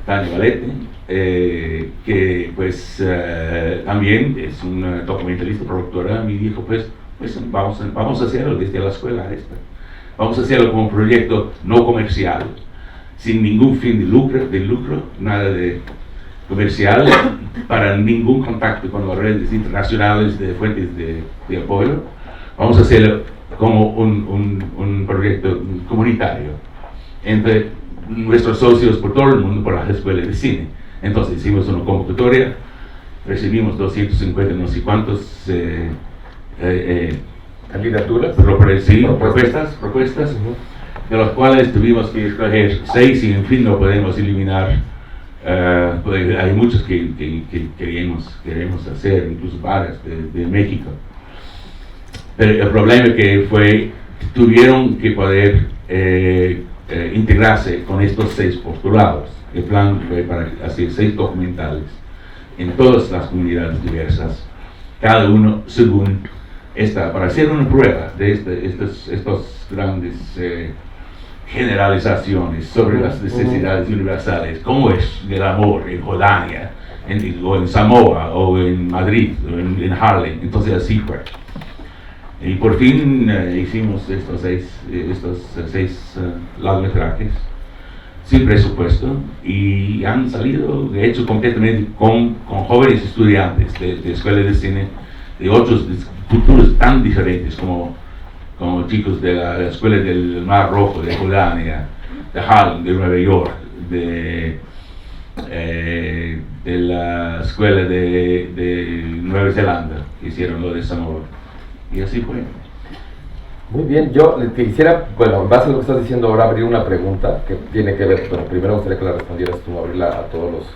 Tania Valete, que pues también es una documentalista, productora. Me dijo, pues vamos a hacerlo desde la escuela esta. Vamos a hacerlo como un proyecto no comercial, sin ningún fin de lucro, nada de comercial, para ningún contacto con las redes internacionales de fuentes de apoyo. Vamos a hacerlo como un proyecto comunitario entre nuestros socios por todo el mundo, por las escuelas de cine. Entonces hicimos una convocatoria, recibimos 250 no sé cuántos candidaturas, propuestas, de las cuales tuvimos que escoger 6 y en fin no podemos eliminar. Hay muchos que queremos hacer, incluso varias de México. Pero el problema que tuvieron que poder integrarse con estos 6 postulados. El plan fue para hacer 6 documentales en todas las comunidades diversas, cada uno según para hacer una prueba de estos grandes generalizaciones sobre las necesidades universales, como es el amor en Jordania, o en Samoa, o en Madrid, o en Harlem. Entonces así fue. Y por fin hicimos estos 6 largometrajes sin presupuesto, y han salido, de hecho, completamente con jóvenes estudiantes de escuelas de cine de otros futuros tan diferentes como chicos de la escuela del Mar Rojo, de Jordania, de Harlem, de Nueva York, de la escuela de Nueva Zelanda, que hicieron lo de Samoa. Y así fue. Muy bien, yo te quisiera, bueno, en base a lo que estás diciendo ahora, abrir una pregunta que tiene que ver, bueno, primero me gustaría que la respondieras tú, abrirla a todos los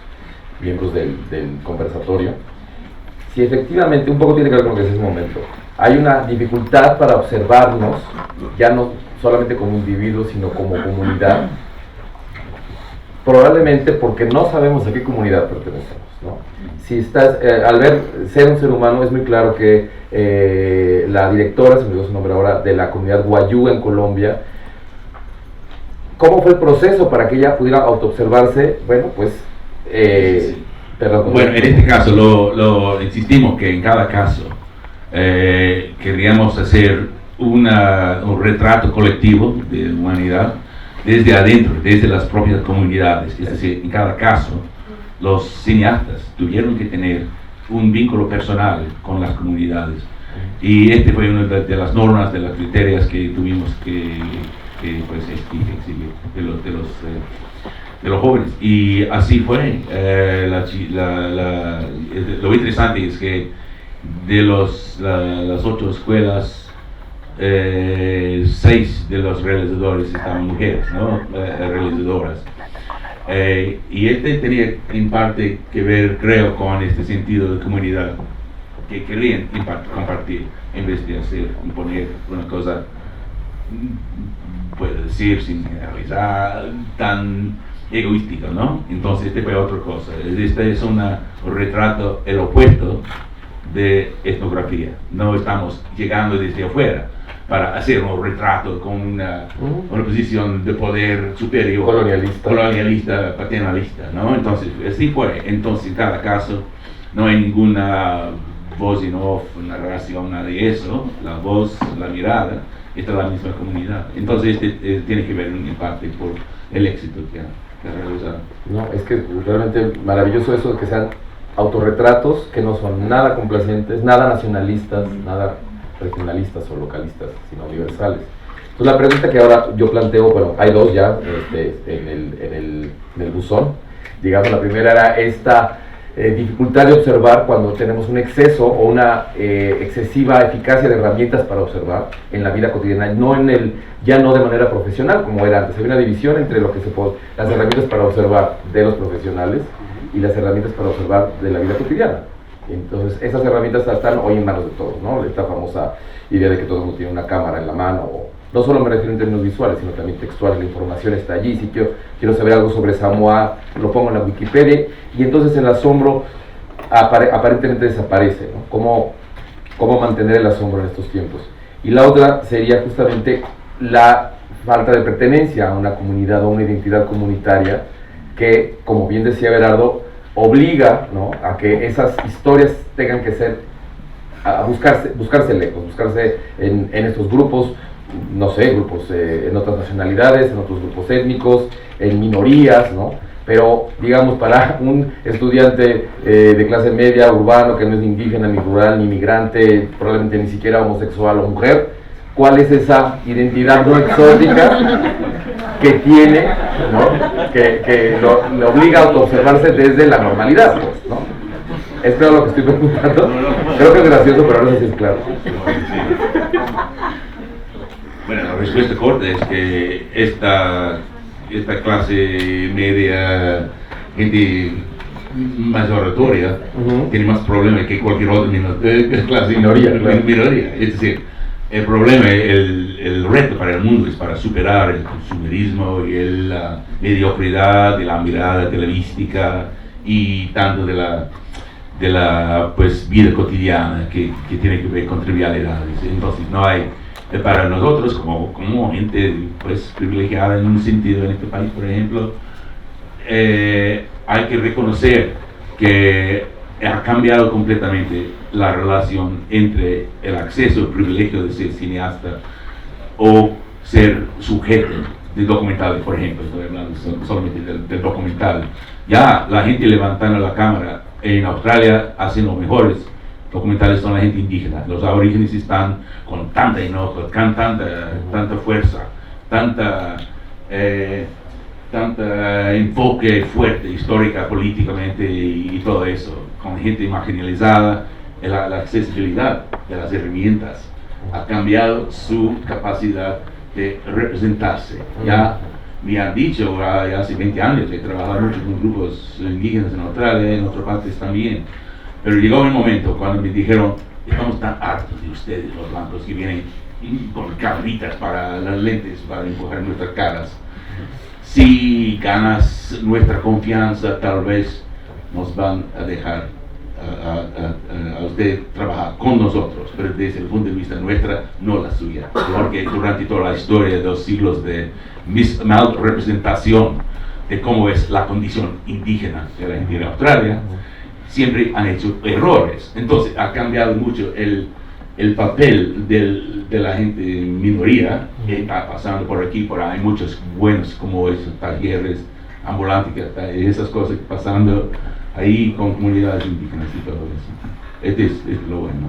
miembros del conversatorio. Si efectivamente, un poco tiene que ver con lo que decías un momento, hay una dificultad para observarnos, ya no solamente como individuos, sino como comunidad, probablemente porque no sabemos a qué comunidad pertenecemos, ¿no? Si estás, al ver ser un ser humano, es muy claro que la directora, se me dio su nombre ahora, de la comunidad Wayuu en Colombia, ¿cómo fue el proceso para que ella pudiera autoobservarse? Bueno, pues, perdón. Bueno, en este caso, lo insistimos que en cada caso queríamos hacer un retrato colectivo de humanidad desde adentro, desde las propias comunidades. Es decir, en cada caso, los cineastas tuvieron que tener un vínculo personal con las comunidades. Y este fue una de las normas, de las criterios que tuvimos que pues, exhibir de los jóvenes. Y así fue. Lo interesante es que de las 8 escuelas, 6 de los realizadores estaban mujeres, ¿no? Realizadoras. Y este tenía en parte que ver, creo, con este sentido de comunidad que querían compartir en vez de imponer una cosa, puedo decir, sin generalizar, tan egoística, ¿no? Entonces este fue otra cosa. Este es un retrato, el opuesto de etnografía. No estamos llegando desde afuera para hacer un retrato con una posición de poder superior, colonialista, paternalista, ¿no? Entonces, así fue. Entonces, en cada caso, no hay ninguna voz en off, narración, nada de eso. La voz, la mirada, está en la misma comunidad. Entonces, tiene que ver en parte por el éxito que ha realizado. No, es que realmente maravilloso eso de que sean autorretratos que no son nada complacientes, nada nacionalistas, nada regionalistas o localistas, sino universales. Entonces la pregunta que ahora yo planteo, bueno, hay dos ya en el buzón. Digamos, la primera era esta dificultad de observar cuando tenemos un exceso o una excesiva eficacia de herramientas para observar en la vida cotidiana, ya no de manera profesional como era antes. Hay una división entre las herramientas para observar de los profesionales y las herramientas para observar de la vida cotidiana. Entonces, esas herramientas están hoy en manos de todos, ¿no? Esta famosa idea de que todo el mundo tiene una cámara en la mano, no solo me refiero en términos visuales, sino también textuales, la información está allí. Si quiero saber algo sobre Samoa, lo pongo en la Wikipedia, y entonces el asombro aparentemente desaparece, ¿no? ¿Cómo mantener el asombro en estos tiempos? Y la otra sería justamente la falta de pertenencia a una comunidad o una identidad comunitaria que, como bien decía Berardo, obliga, ¿no?, a que esas historias tengan que ser, a buscarse lejos, buscarse en estos grupos, no sé, grupos en otras nacionalidades, en otros grupos étnicos, en minorías, ¿no? Pero, digamos, para un estudiante de clase media, urbano, que no es ni indígena, ni rural, ni migrante, probablemente ni siquiera homosexual o mujer, ¿cuál es esa identidad no exótica que tiene, ¿no?, que lo obliga a autoobservarse desde la normalidad, pues, ¿no? Es claro lo que estoy preguntando. Creo que es gracioso, pero no sé si es claro. Bueno, la respuesta corta es que esta clase media, gente más oratoria, tiene más problemas que cualquier otra clase minoría. Es decir, el problema, el reto para el mundo es para superar el consumerismo y la mediocridad de la mirada televística y tanto de la pues, vida cotidiana que tiene que ver con trivialidades. Entonces no hay, para nosotros como gente pues, privilegiada en un sentido en este país, por ejemplo, hay que reconocer que ha cambiado completamente la relación entre el acceso, el privilegio de ser cineasta o ser sujeto de documentales, por ejemplo. Estoy hablando solamente del documental. Ya la gente levantando la cámara en Australia hacen los mejores documentales, son la gente indígena. Los aborígenes están con tanta enojo, con tanta fuerza, tanta enfoque fuerte, histórica, políticamente y todo eso, con gente marginalizada, la accesibilidad de las herramientas ha cambiado su capacidad de representarse. Ya me han dicho, ya hace 20 años, he trabajado mucho con grupos indígenas en Australia, en otras partes también, pero llegó un momento cuando me dijeron, estamos tan hartos de ustedes, los blancos, que vienen con cabritas para las lentes, para empujar nuestras caras. Si ganas nuestra confianza, tal vez nos van a dejar a usted trabajar con nosotros, pero desde el punto de vista nuestra, no la suya, porque durante toda la historia de los siglos de mal representación de cómo es la condición indígena de la gente de Australia, siempre han hecho errores. Entonces ha cambiado mucho el papel de la gente minoría que está pasando por aquí, por ahí, muchos buenos como esos talleres ambulantes, esas cosas pasando ahí con comunidades indígenas y todo eso. Este es lo bueno.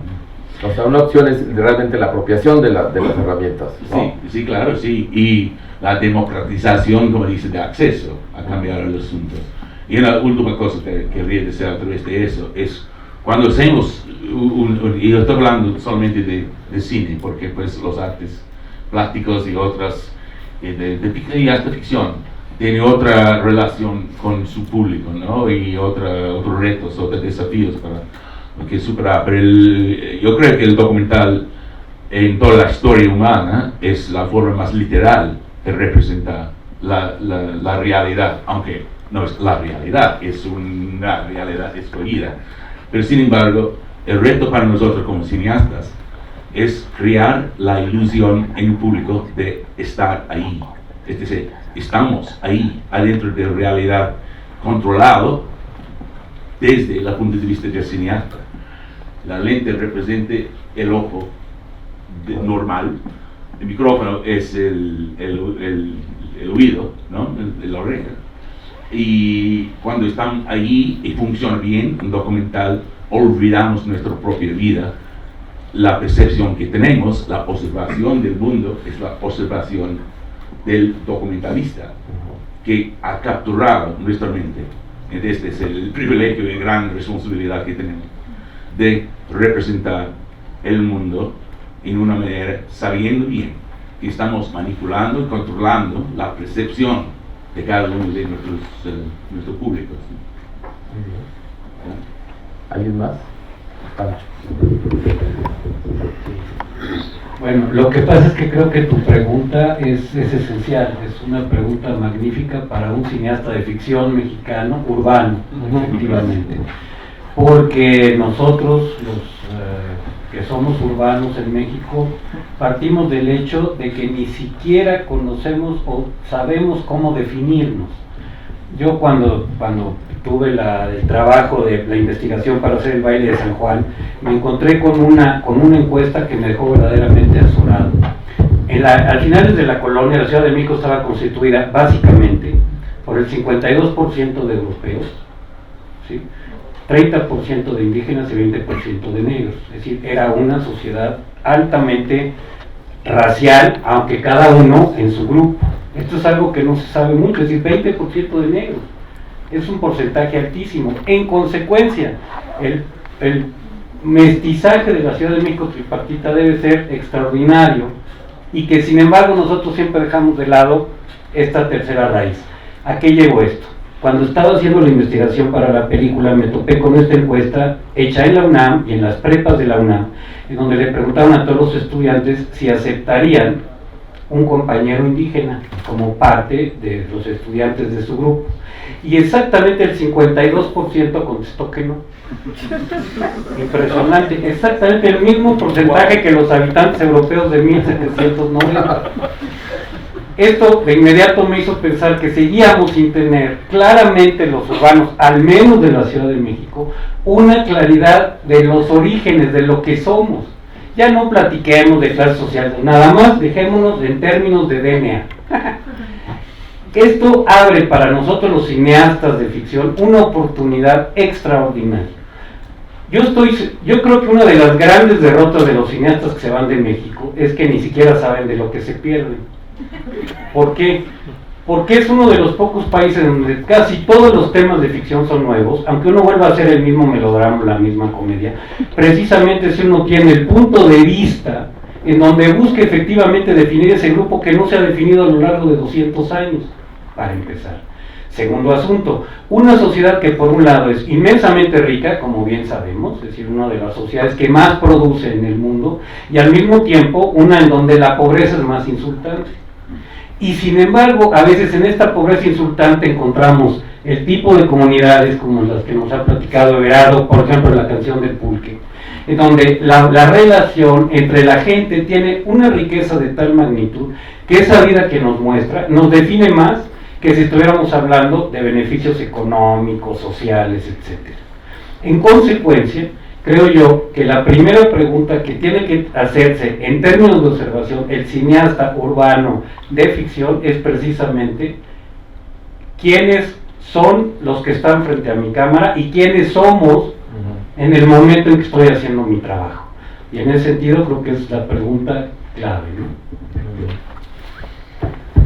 O sea, una opción es realmente la apropiación de las herramientas, ¿no? Sí, claro, sí. Y la democratización, como dice, de acceso a cambiar el asunto. Y una última cosa que querría decir a través de eso es cuando hacemos, y yo estoy hablando solamente de cine, porque pues los artes plásticos y otras, y hasta ficción, tiene otra relación con su público, ¿no? Y otros retos, otros desafíos para que superar. Pero yo creo que el documental en toda la historia humana es la forma más literal de representar la realidad, aunque no es la realidad, es una realidad escogida. Pero sin embargo, el reto para nosotros como cineastas es crear la ilusión en el público de estar ahí. Es decir, estamos ahí, adentro de la realidad, controlado desde el punto de vista del cineasta. La lente representa el ojo normal, el micrófono es el oído, ¿no? La oreja. Y cuando están allí y funciona bien, un documental, olvidamos nuestra propia vida. La percepción que tenemos, la observación del mundo, es la observación del documentalista que ha capturado nuestra mente. Este es el privilegio y gran responsabilidad que tenemos de representar el mundo en una manera sabiendo bien que estamos manipulando y controlando la percepción de cada uno de nuestros públicos. ¿Alguien más? Bueno, lo que pasa es que creo que tu pregunta es esencial, es una pregunta magnífica para un cineasta de ficción mexicano, urbano, efectivamente, porque nosotros, los que somos urbanos en México, partimos del hecho de que ni siquiera conocemos o sabemos cómo definirnos. Yo cuando tuve el trabajo de la investigación para hacer el baile de San Juan, me encontré con una encuesta que me dejó verdaderamente azorado. Al finales de la colonia, la Ciudad de México estaba constituida básicamente por el 52% de europeos, ¿sí? 30% de indígenas y 20% de negros. Es decir, era una sociedad altamente racial, aunque cada uno en su grupo. Esto es algo que no se sabe mucho, es decir, 20% de negros. Es un porcentaje altísimo. En consecuencia, el mestizaje de la Ciudad de México tripartita debe ser extraordinario y que sin embargo nosotros siempre dejamos de lado esta tercera raíz. ¿A qué llegó esto? Cuando estaba haciendo la investigación para la película me topé con esta encuesta hecha en la UNAM y en las prepas de la UNAM, en donde le preguntaban a todos los estudiantes si aceptarían un compañero indígena como parte de los estudiantes de su grupo. Y exactamente el 52% contestó que no. Impresionante, exactamente el mismo porcentaje que los habitantes europeos de 1790. Esto de inmediato me hizo pensar que seguíamos sin tener claramente los urbanos, al menos de la Ciudad de México, una claridad de los orígenes, de lo que somos. Ya no platiquemos de clase social, nada más dejémonos en términos de DNA. Esto abre para nosotros los cineastas de ficción una oportunidad extraordinaria. Yo creo que una de las grandes derrotas de los cineastas que se van de México es que ni siquiera saben de lo que se pierden. ¿Por qué? Porque es uno de los pocos países donde casi todos los temas de ficción son nuevos, aunque uno vuelva a hacer el mismo melodrama, la misma comedia, precisamente si uno tiene el punto de vista en donde busque efectivamente definir ese grupo que no se ha definido a lo largo de 200 años, para empezar. Segundo asunto, una sociedad que por un lado es inmensamente rica, como bien sabemos, es decir, una de las sociedades que más produce en el mundo, y al mismo tiempo una en donde la pobreza es más insultante. Y sin embargo, a veces en esta pobreza insultante encontramos el tipo de comunidades como las que nos ha platicado Everardo, por ejemplo en la canción del Pulque, en donde la relación entre la gente tiene una riqueza de tal magnitud que esa vida que nos muestra nos define más que si estuviéramos hablando de beneficios económicos, sociales, etc. En consecuencia, creo yo que la primera pregunta que tiene que hacerse en términos de observación el cineasta urbano de ficción es precisamente quiénes son los que están frente a mi cámara y quiénes somos en el momento en que estoy haciendo mi trabajo. Y en ese sentido creo que es la pregunta clave, ¿no?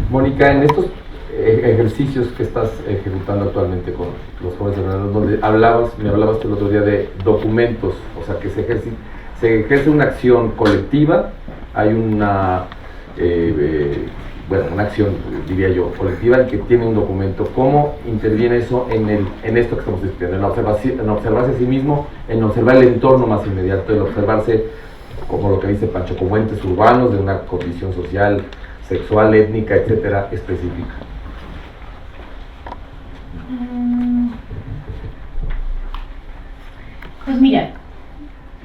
Mónica, en estos ejercicios que estás ejecutando actualmente con los jóvenes de Granada, donde me hablabas el otro día de documentos, o sea que se ejerce una acción colectiva, hay una una acción, diría yo, colectiva y que tiene un documento. ¿Cómo interviene eso en esto que estamos discutiendo? En observarse a sí mismo, en observar el entorno más inmediato, en observarse, como lo que dice Pancho, como entes urbanos de una condición social, sexual, étnica, etcétera, específica. Pues mira,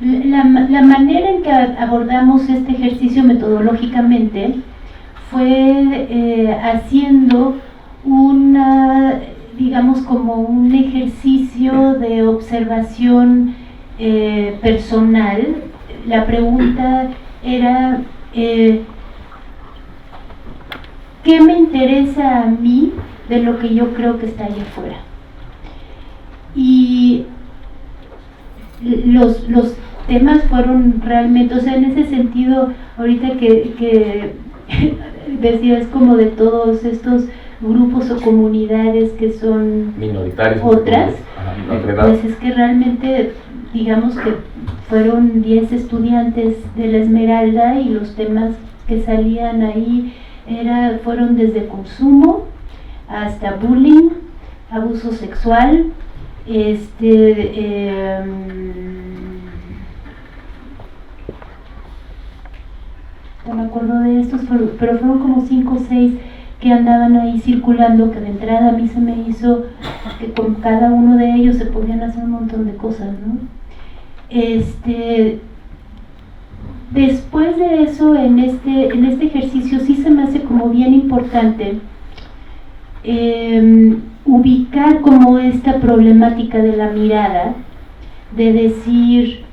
la manera en que abordamos este ejercicio metodológicamente fue haciendo digamos como un ejercicio de observación personal. La pregunta era ¿qué me interesa a mí de lo que yo creo que está allá afuera? Y los temas fueron realmente, o sea, en ese sentido, ahorita que decías como de todos estos grupos o comunidades que son minoritarios, otras, pues es que realmente, digamos que fueron 10 estudiantes de la Esmeralda y los temas que salían ahí fueron desde consumo hasta bullying, abuso sexual, no me acuerdo de estos, pero fueron como 5 o 6 que andaban ahí circulando, que de entrada a mí se me hizo que con cada uno de ellos se podían hacer un montón de cosas, ¿no? Después de eso, en este ejercicio sí se me hace como bien importante ubicar como esta problemática de la mirada, de decir,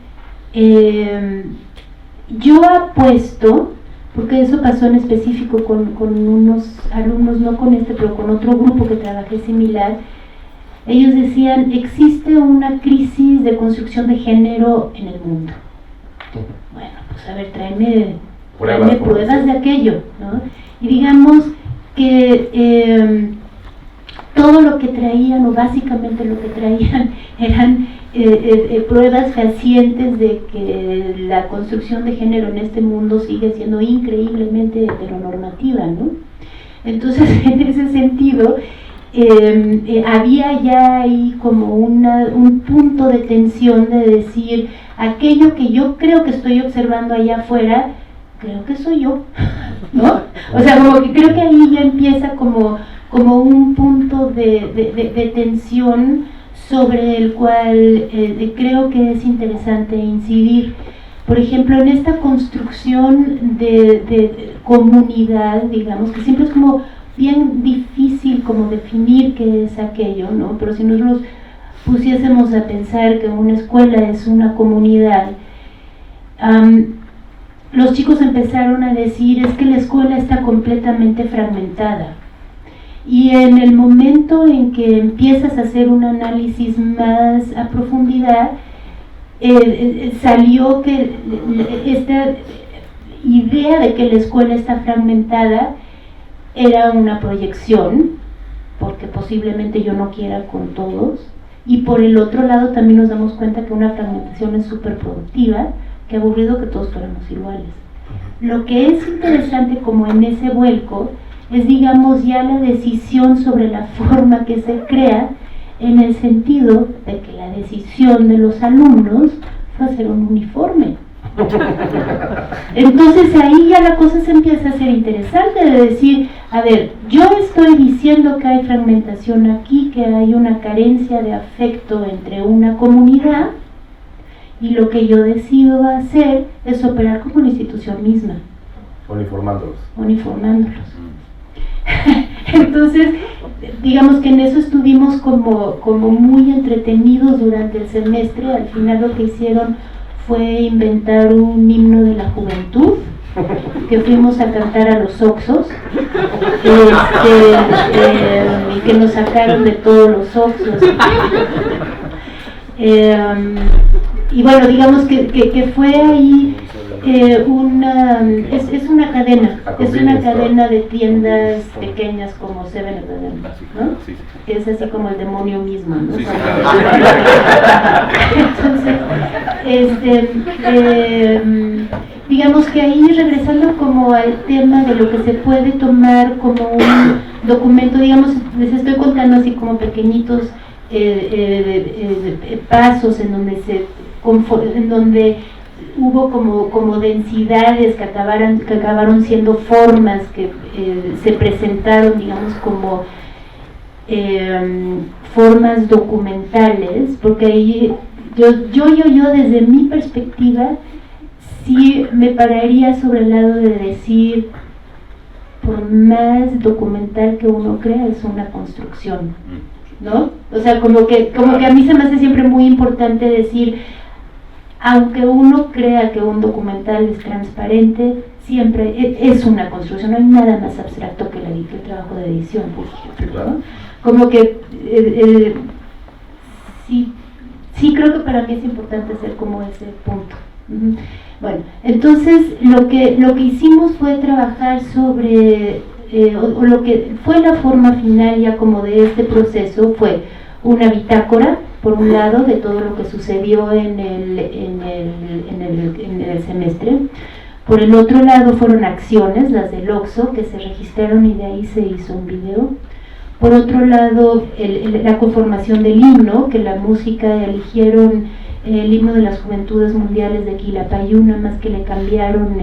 yo apuesto, porque eso pasó en específico con unos alumnos, no con este, pero con otro grupo que trabajé similar. Ellos decían, existe una crisis de construcción de género en el mundo. Bueno, pues a ver, tráeme pruebas de aquello, ¿no? Y digamos que todo lo que traían, o básicamente lo que traían, eran pruebas fehacientes de que la construcción de género en este mundo sigue siendo increíblemente heteronormativa, ¿no? Entonces, en ese sentido, había ya ahí como un punto de tensión de decir, aquello que yo creo que estoy observando allá afuera, creo que soy yo, ¿no? O sea, como que creo que ahí ya empieza como un punto de tensión sobre el cual creo que es interesante incidir. Por ejemplo, en esta construcción de comunidad, digamos, que siempre es como bien difícil como definir qué es aquello, ¿no? Pero si nosotros pusiésemos a pensar que una escuela es una comunidad, los chicos empezaron a decir, es que la escuela está completamente fragmentada. Y en el momento en que empiezas a hacer un análisis más a profundidad, salió que esta idea de que la escuela está fragmentada era una proyección, porque posiblemente yo no quiera con todos, y por el otro lado también nos damos cuenta que una fragmentación es súper productiva, que aburrido que todos fuéramos iguales. Lo que es interesante como en ese vuelco es, digamos, ya la decisión sobre la forma que se crea, en el sentido de que la decisión de los alumnos fue hacer un uniforme. Entonces ahí ya la cosa se empieza a hacer interesante, de decir, a ver, yo estoy diciendo que hay fragmentación aquí, que hay una carencia de afecto entre una comunidad, y lo que yo decido hacer es operar como una institución misma. Uniformándolos. Entonces, digamos que en eso estuvimos como muy entretenidos durante el semestre. Al final lo que hicieron fue inventar un himno de la juventud que fuimos a cantar a los Oxxos, y que nos sacaron de todos los Oxxos. Y bueno, digamos que fue ahí es una cadena de tiendas pequeñas como 7-Eleven, ¿no? Que es así como el demonio mismo, ¿no? Entonces, digamos que ahí, regresando como al tema de lo que se puede tomar como un documento, digamos, les estoy contando así como pequeñitos pasos en donde hubo como densidades que acabaron siendo formas que se presentaron, digamos, como formas documentales, porque ahí yo desde mi perspectiva sí me pararía sobre el lado de decir, por más documental que uno crea, es una construcción, ¿no? O sea, como que a mí se me hace siempre muy importante decir, aunque uno crea que un documental es transparente, siempre es una construcción, no hay nada más abstracto que el trabajo de edición, por ejemplo, ¿no? Como que sí creo que para mí es importante hacer como ese punto. Bueno, entonces lo que hicimos fue trabajar sobre, o lo que fue la forma final ya como de este proceso fue una bitácora, por un lado, de todo lo que sucedió en el semestre. Por el otro lado fueron acciones, las del Oxxo, que se registraron y de ahí se hizo un video. Por otro lado, la conformación del himno, que la música eligieron el himno de las Juventudes Mundiales de Quilapayún, nada más que le cambiaron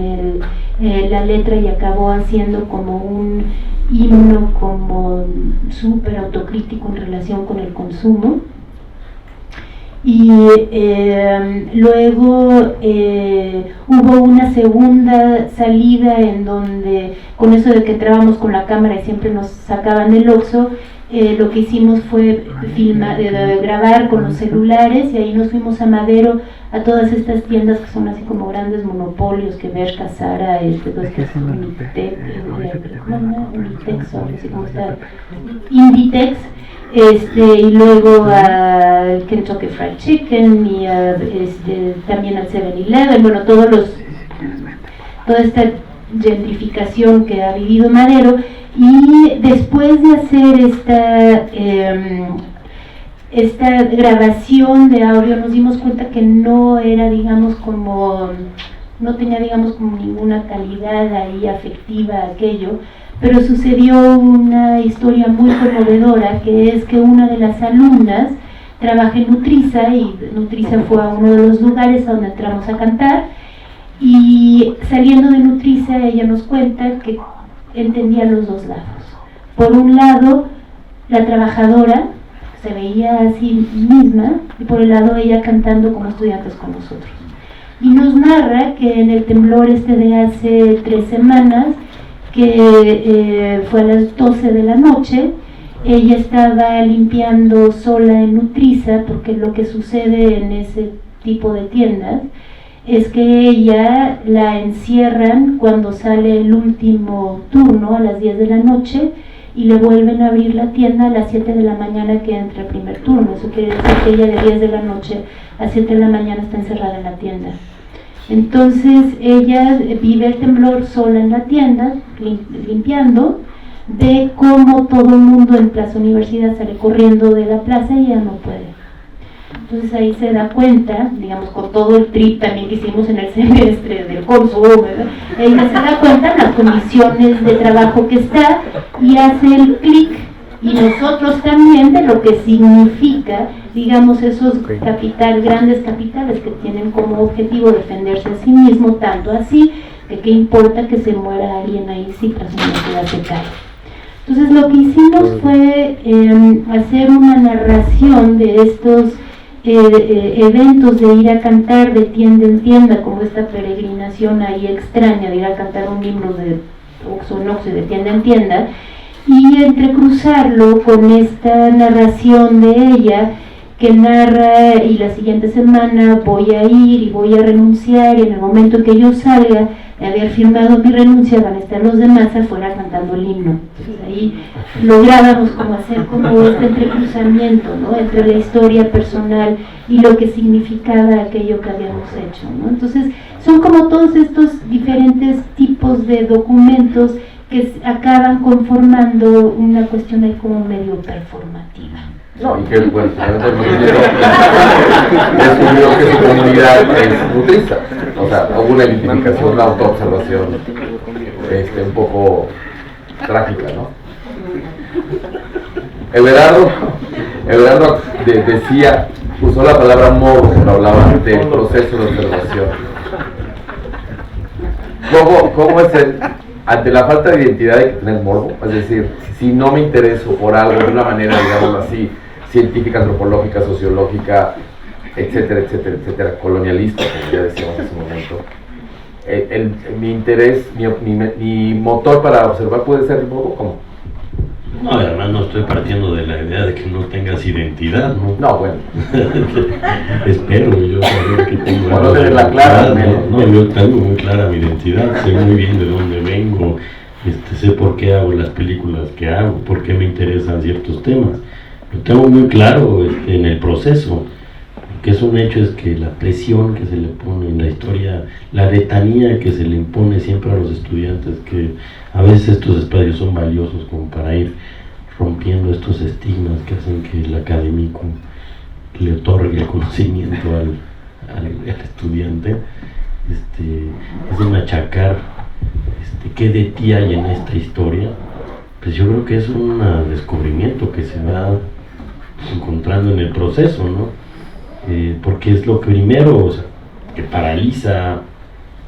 la letra y acabó haciendo como un himno como súper autocrítico en relación con el consumo. Y luego hubo una segunda salida en donde, con eso de que entrábamos con la cámara y siempre nos sacaban el Oxxo, lo que hicimos fue grabar con los celulares, y ahí nos fuimos a Madero, a todas estas tiendas que son así como grandes monopolios, que Bershka, Zara, Inditex, y luego a Kentucky Fried Chicken, y también al 7-Eleven, bueno, toda esta gentrificación que ha vivido Madero. Y después de hacer esta grabación de audio, nos dimos cuenta que no era, digamos, no tenía, digamos, como ninguna calidad ahí afectiva aquello, pero sucedió una historia muy conmovedora, que es que una de las alumnas trabaja en Nutriza, y Nutriza fue a uno de los lugares a donde entramos a cantar, y saliendo de Nutriza ella nos cuenta que entendía los dos lados. Por un lado, la trabajadora se veía a sí misma, y por el lado ella cantando como estudiantes con nosotros. Y nos narra que en el temblor de hace 3 semanas, que fue a las 12 de la noche, ella estaba limpiando sola en Nutriza, porque lo que sucede en ese tipo de tiendas es que ella la encierran cuando sale el último turno a las 10 de la noche, y le vuelven a abrir la tienda a las 7 de la mañana que entra el primer turno. Eso quiere decir que ella de 10 de la noche a 7 de la mañana está encerrada en la tienda. Entonces ella vive el temblor sola en la tienda, limpiando, ve cómo todo el mundo en Plaza Universidad sale corriendo de la plaza y ella no puede. Entonces ahí se da cuenta, digamos, con todo el trip también que hicimos en el semestre del consumo, ¿verdad? Ella se da cuenta en las condiciones de trabajo que está y hace el clic, y nosotros también de lo que significa, digamos, esos grandes capitales que tienen como objetivo defenderse a sí mismo, tanto así que qué importa que se muera alguien ahí si la sociedad se cae. Entonces lo que hicimos fue hacer una narración de estos eventos de ir a cantar de tienda en tienda, como esta peregrinación ahí extraña de ir a cantar un himno de Oxxo en Oxxo, de tienda en tienda, y entrecruzarlo con esta narración de ella que narra, y la siguiente semana voy a ir y voy a renunciar, y en el momento que yo salga de haber firmado mi renuncia van a estar los demás afuera cantando el himno. Entonces ahí lográbamos como hacer como este entrecruzamiento, ¿no?, entre la historia personal y lo que significaba aquello que habíamos hecho, ¿no? Entonces son como todos estos diferentes tipos de documentos que acaban conformando una cuestión ahí como medio performativa. No, y que bueno, descubrió que su comunidad es nutriza, o sea, hubo una identificación, una autoobservación un poco trágica, ¿no? Everardo decía, usó la palabra morbo cuando hablaba del proceso de observación. ¿Cómo es ante la falta de identidad hay que tener morbo? Es decir, si no me intereso por algo de una manera, digamos así, científica, antropológica, sociológica, etcétera, etcétera, etcétera, colonialista, como ya decíamos hace un momento, mi interés, mi motor para observar puede ser el morbo, ¿cómo? No, además no estoy partiendo de la idea de que no tengas identidad, ¿no? No, bueno. Espero yo saber que tengo bueno, tenerla clara. No, yo tengo muy clara mi identidad, sé muy bien de dónde vengo, sé por qué hago las películas que hago, por qué me interesan ciertos temas. Lo tengo muy claro en el proceso. Lo que es un hecho es que la presión que se le pone en la historia, la letanía que se le impone siempre a los estudiantes, que a veces estos espacios son valiosos como para ir rompiendo estos estigmas que hacen que el académico le otorgue el conocimiento al estudiante, es de machacar qué de ti hay en esta historia. Pues yo creo que es un descubrimiento que se va encontrando en el proceso, ¿no? Porque es lo primero, o sea, que paraliza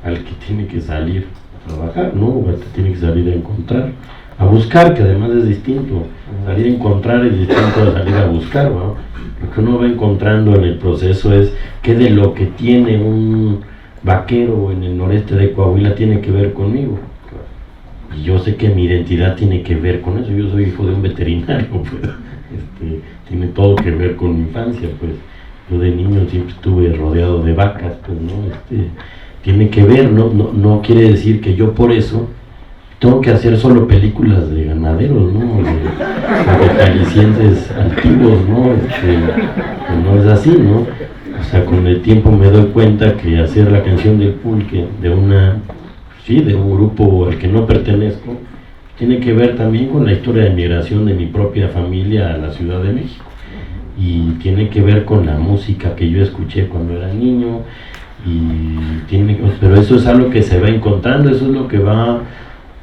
al que tiene que salir a trabajar, ¿no? Al que tiene que salir a encontrar, a buscar, que además es distinto. Salir a encontrar es distinto a salir a buscar, ¿no? Lo que uno va encontrando en el proceso es qué de lo que tiene un vaquero en el noreste de Coahuila tiene que ver conmigo. Y yo sé que mi identidad tiene que ver con eso. Yo soy hijo de un veterinario, pues, tiene todo que ver con mi infancia, pues. Yo de niño siempre estuve rodeado de vacas, pues, ¿no? Tiene que ver, no quiere decir que yo por eso tengo que hacer solo películas de ganaderos, ¿no? De jaliscienses antiguos, ¿no? No es así, ¿no? O sea, con el tiempo me doy cuenta que hacer la canción del pulque de un grupo al que no pertenezco, tiene que ver también con la historia de migración de mi propia familia a la Ciudad de México. Y tiene que ver con la música que yo escuché cuando era niño, pero eso es algo que se va encontrando, eso es lo que va,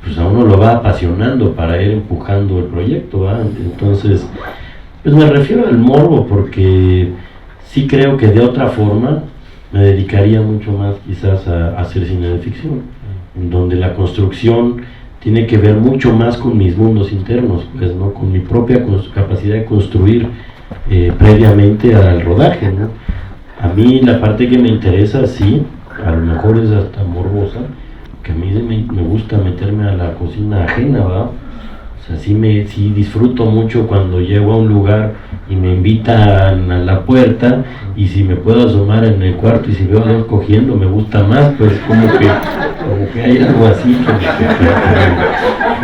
pues a uno lo va apasionando para ir empujando el proyecto, ¿va? Entonces, pues me refiero al morbo porque sí creo que de otra forma me dedicaría mucho más quizás a hacer cine de ficción, en donde la construcción tiene que ver mucho más con mis mundos internos, pues, ¿no? Con mi propia capacidad de construir previamente al rodaje, ¿no? A mí la parte que me interesa, sí, a lo mejor es hasta morbosa, que a mí me gusta meterme a la cocina ajena, ¿verdad? O sea, sí disfruto mucho cuando llego a un lugar y me invitan a la puerta, y si me puedo asomar en el cuarto y si veo a dos cogiendo, me gusta más, pues como que hay algo así que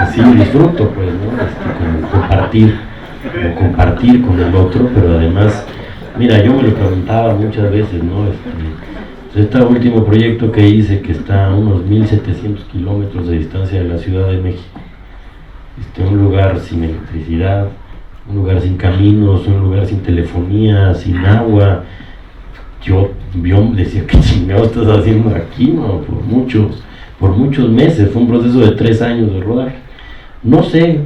así disfruto, pues, ¿no? Como compartir con el otro, pero además, mira, yo me lo preguntaba muchas veces, ¿no? Este último proyecto que hice, que está a unos 1700 kilómetros de distancia de la Ciudad de México, un lugar sin electricidad, un lugar sin caminos, un lugar sin telefonía, sin agua. Yo decía, ¿qué chingado estás haciendo aquí? No, por muchos meses, fue un proceso de 3 años de rodaje. No sé,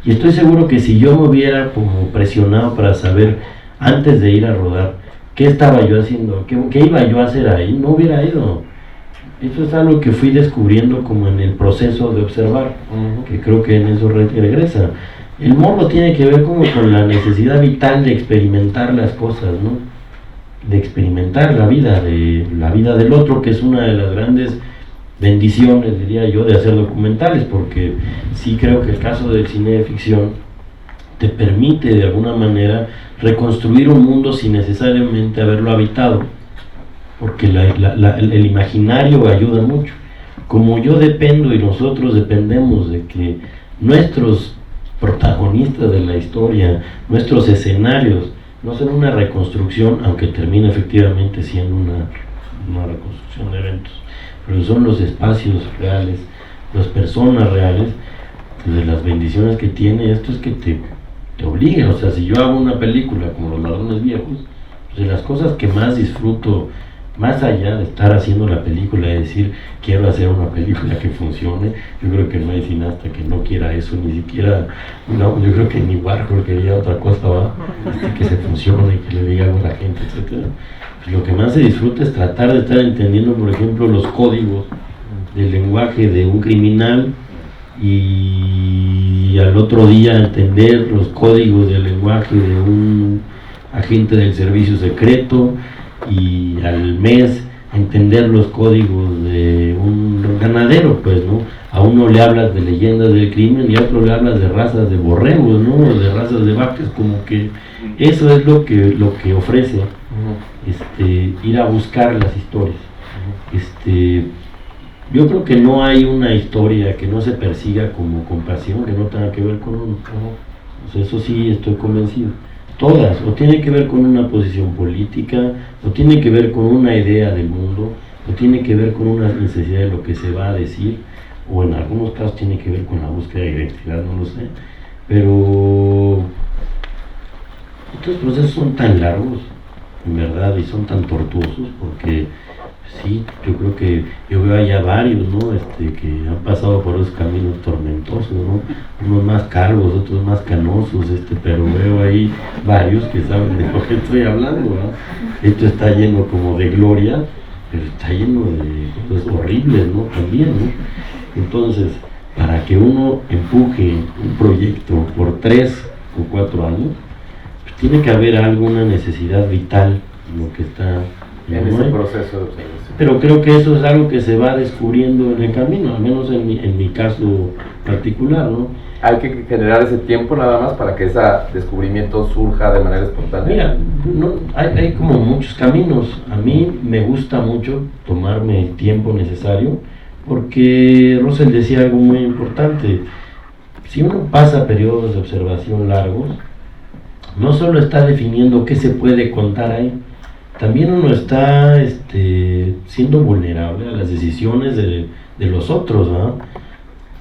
y estoy seguro que si yo me hubiera como presionado para saber antes de ir a rodar qué estaba yo haciendo, qué iba yo a hacer ahí, no hubiera ido. Eso es algo que fui descubriendo como en el proceso de observar, que creo que en eso regresa. El morbo tiene que ver como con la necesidad vital de experimentar las cosas, ¿no? De experimentar la vida del otro, que es una de las grandes bendiciones, diría yo, de hacer documentales, porque sí creo que el caso del cine de ficción te permite de alguna manera reconstruir un mundo sin necesariamente haberlo habitado, porque el imaginario ayuda mucho. Como yo dependo y nosotros dependemos de que nuestros protagonistas de la historia, nuestros escenarios, no sean una reconstrucción, aunque termine efectivamente siendo una reconstrucción de eventos, pero son los espacios reales, las personas reales. De las bendiciones que tiene esto es que te obliga. O sea, si yo hago una película como Los Ladrones Viejos, pues de las cosas que más disfruto, más allá de estar haciendo la película y decir quiero hacer una película que funcione, yo creo que no hay cineasta que no quiera eso, ni siquiera, no, yo creo que ni Warhol quería otra cosa, ¿va? Que se funcione y que le diga algo a la gente, etcétera. Pues lo que más se disfruta es tratar de estar entendiendo, por ejemplo, los códigos del lenguaje de un criminal, y al otro día entender los códigos del lenguaje de un agente del servicio secreto, y al mes entender los códigos de un ganadero, pues, ¿no? A uno le hablas de leyendas del crimen y a otro le hablas de razas de borregos, ¿no? De razas de vacas, como que eso es lo que ofrece ir a buscar las historias. Yo creo que no hay una historia que no se persiga como compasión, que no tenga que ver con uno. O sea, eso sí estoy convencido. Todas, o tiene que ver con una posición política, o tiene que ver con una idea del mundo, o tiene que ver con una necesidad de lo que se va a decir, o en algunos casos tiene que ver con la búsqueda de identidad, no lo sé. Pero estos procesos son tan largos, en verdad, y son tan tortuosos, porque sí, yo creo que yo veo allá varios, ¿no? Que han pasado por esos caminos tormentosos, ¿no? Unos más calvos, otros más canosos, pero veo ahí varios que saben de lo que estoy hablando, ¿verdad? Esto está lleno como de gloria, pero está lleno de cosas horribles, ¿no? También, ¿no? Entonces, para que uno empuje un proyecto por 3 o 4 años, pues tiene que haber alguna necesidad vital en lo que está en ese proceso de observación. Pero creo que eso es algo que se va descubriendo en el camino, al menos en mi caso particular, ¿no? Hay que generar ese tiempo nada más para que ese descubrimiento surja de manera espontánea. Mira, hay como muchos caminos. A mí me gusta mucho tomarme el tiempo necesario, porque Russell decía algo muy importante. Si uno pasa periodos de observación largos, no solo está definiendo qué se puede contar ahí, también uno está siendo vulnerable a las decisiones de los otros, ¿no?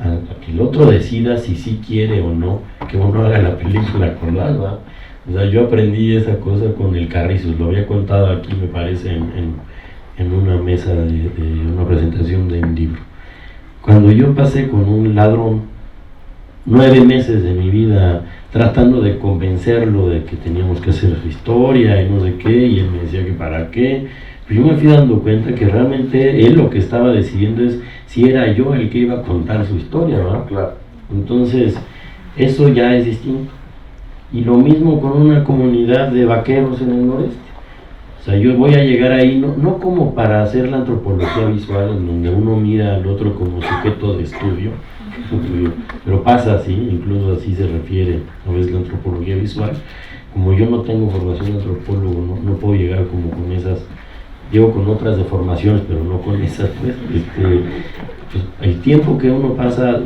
A que el otro decida si sí quiere o no que uno haga la película con él, ¿no? O sea, yo aprendí esa cosa con el Carrizos, lo había contado aquí, me parece, en una mesa de una presentación de un libro. Cuando yo pasé con un ladrón 9 meses de mi vida tratando de convencerlo de que teníamos que hacer su historia y no sé qué, y él me decía que para qué, pero yo me fui dando cuenta que realmente él lo que estaba decidiendo es si era yo el que iba a contar su historia, ¿verdad? Claro. Entonces, eso ya es distinto. Y lo mismo con una comunidad de vaqueros en el noreste. O sea, yo voy a llegar ahí, no como para hacer la antropología visual, en donde uno mira al otro como sujeto de estudio, pero pasa así, incluso así se refiere a veces la antropología visual. Como yo no tengo formación de antropólogo, no puedo llegar como con esas, llego con otras deformaciones, pero no con esas, pues el tiempo que uno pasa,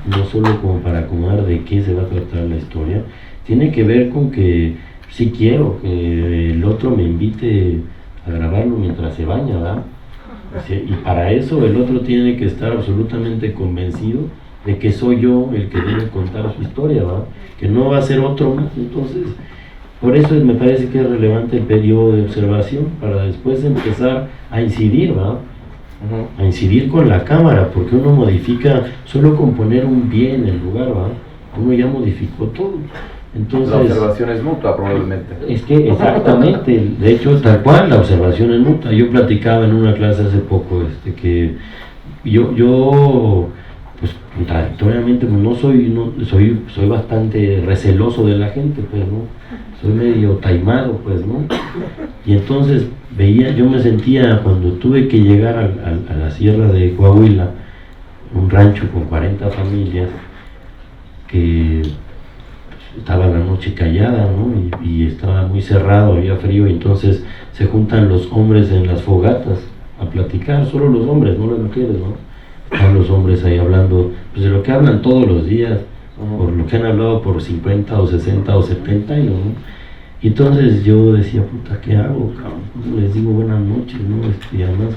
no solo como para acomodar de qué se va a tratar la historia, tiene que ver con que sí quiero que el otro me invite a grabarlo mientras se baña, ¿verdad? Y para eso el otro tiene que estar absolutamente convencido de que soy yo el que debe contar su historia, ¿va? Que no va a ser otro más. Entonces, por eso me parece que es relevante el periodo de observación, para después empezar a incidir, ¿va? A incidir con la cámara, porque uno modifica solo con poner un pie en el lugar, ¿va? Uno ya modificó todo. Entonces, la observación es mutua, probablemente. Es que exactamente, de hecho, tal cual, la observación es mutua. Yo platicaba en una clase hace poco que yo pues contradictoriamente, pues, soy bastante receloso de la gente, pues, ¿no? Soy medio taimado, pues, ¿no? Y entonces yo me sentía, cuando tuve que llegar a la sierra de Coahuila, un rancho con 40 familias, que estaba la noche callada, ¿no? Y estaba muy cerrado, había frío, y entonces se juntan los hombres en las fogatas a platicar, solo los hombres, no las mujeres, ¿no? Están los hombres ahí hablando, pues de lo que hablan todos los días, por lo que han hablado por 50 o 60 o 70 años, ¿no? Y entonces yo decía, puta, ¿qué hago, cabrón? Les digo buenas noches, ¿no? Y además,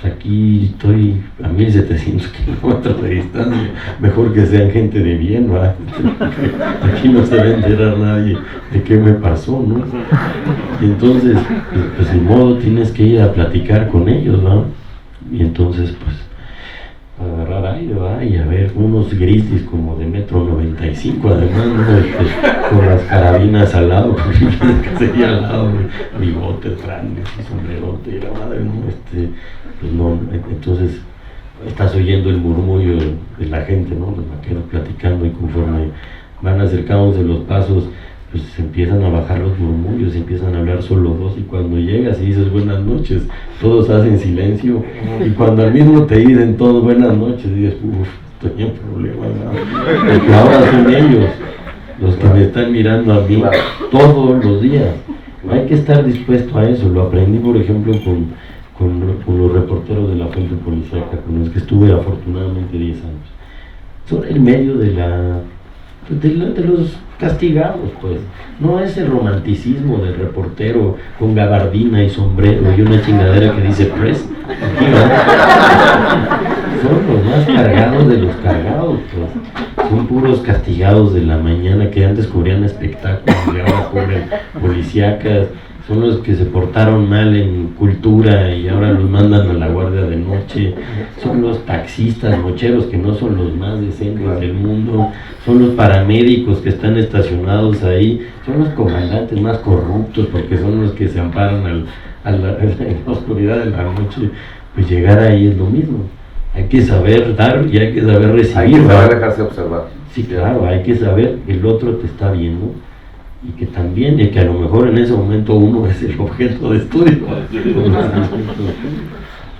pues aquí estoy a 1700 kilómetros de distancia, mejor que sean gente de bien, ¿va? Aquí no se va a enterar nadie de qué me pasó, ¿no? Y entonces, pues de modo tienes que ir a platicar con ellos, ¿va? Y entonces, pues, agarrar aire, ¿va? Y a ver unos grizzlies como de 1,95 m, además, ¿no? Con las carabinas al lado, que sería al lado, bigotes grandes y sombrerote y la madre, ¿no? Pues no, entonces estás oyendo el murmullo de la gente, ¿no? Los vaqueros platicando, y conforme van acercándose los pasos, pues se empiezan a bajar los murmullos, empiezan a hablar solo dos, y cuando llegas y dices buenas noches, todos hacen silencio, y cuando al mismo te dicen todos buenas noches, dices, estoy en problemas, ¿no? Porque ahora son ellos los que me están mirando a mí todos los días. Hay que estar dispuesto a eso. Lo aprendí, por ejemplo, con los reporteros de la fuente policíaca, con los que estuve afortunadamente 10 años. Son el medio de los castigados, pues. No es el romanticismo del reportero con gabardina y sombrero y una chingadera que dice press. Son los más cargados de los cargados, pues. Son puros castigados de la mañana que antes cubrían espectáculos y ahora cubren policíacas. Son los que se portaron mal en cultura y ahora los mandan a la guardia de noche. Son los taxistas, mocheros, que no son los más decentes del mundo. Son los paramédicos que están estacionados ahí. Son los comandantes más corruptos, porque son los que se amparan en la oscuridad de la noche. Pues llegar ahí es lo mismo. Hay que saber dar y hay que saber recibir. Hay que saber dejarse observar. Sí, claro, hay que saber que el otro te está viendo. Y que también, y que a lo mejor en ese momento uno es el objeto de estudio.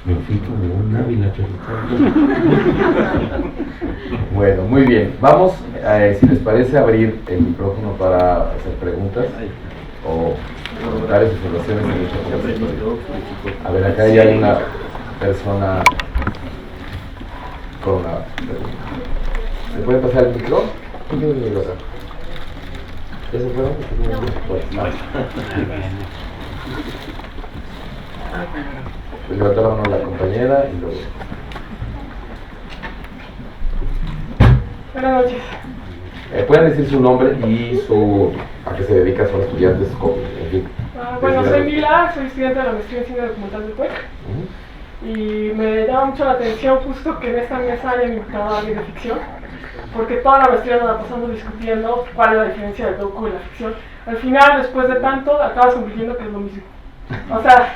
Me fui como un Ávila, Bueno, muy bien. Vamos, si les parece, a abrir el micrófono para hacer preguntas o comentarios, observaciones en el chat. A ver, acá ya hay una persona con una pregunta. ¿Se puede pasar el micro? ¿Ya se fueron? Pues levantó la mano la compañera y luego. Buenas noches. Pueden decir su nombre y a qué se dedica, son estudiantes, en fin. Bueno, soy Mila, soy estudiante de la maestría en cine documental del CUEC. Y me llama mucho la atención justo que en esta mesa hayan invitado a alguien de ficción, porque toda la maestría nos la pasamos discutiendo cuál es la diferencia del docu y la ficción. Al final, después de tanto, acabas concluyendo que es lo mismo. O sea,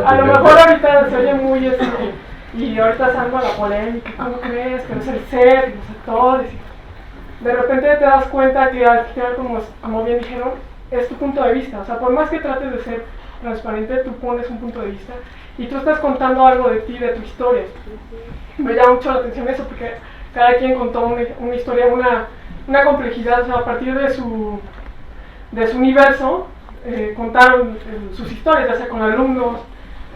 a lo mejor ahorita se oye muy y ahorita salgo a la polémica, ¿cómo crees? Pero es el set y los actores. Y de repente te das cuenta que al final, como bien dijeron, es tu punto de vista. O sea, por más que trates de ser transparente, tú pones un punto de vista y tú estás contando algo de ti, de tu historia. Me llama mucho la atención eso, porque cada quien contó una historia, una complejidad, o sea, a partir de su universo, contaron sus historias, ya sea con alumnos,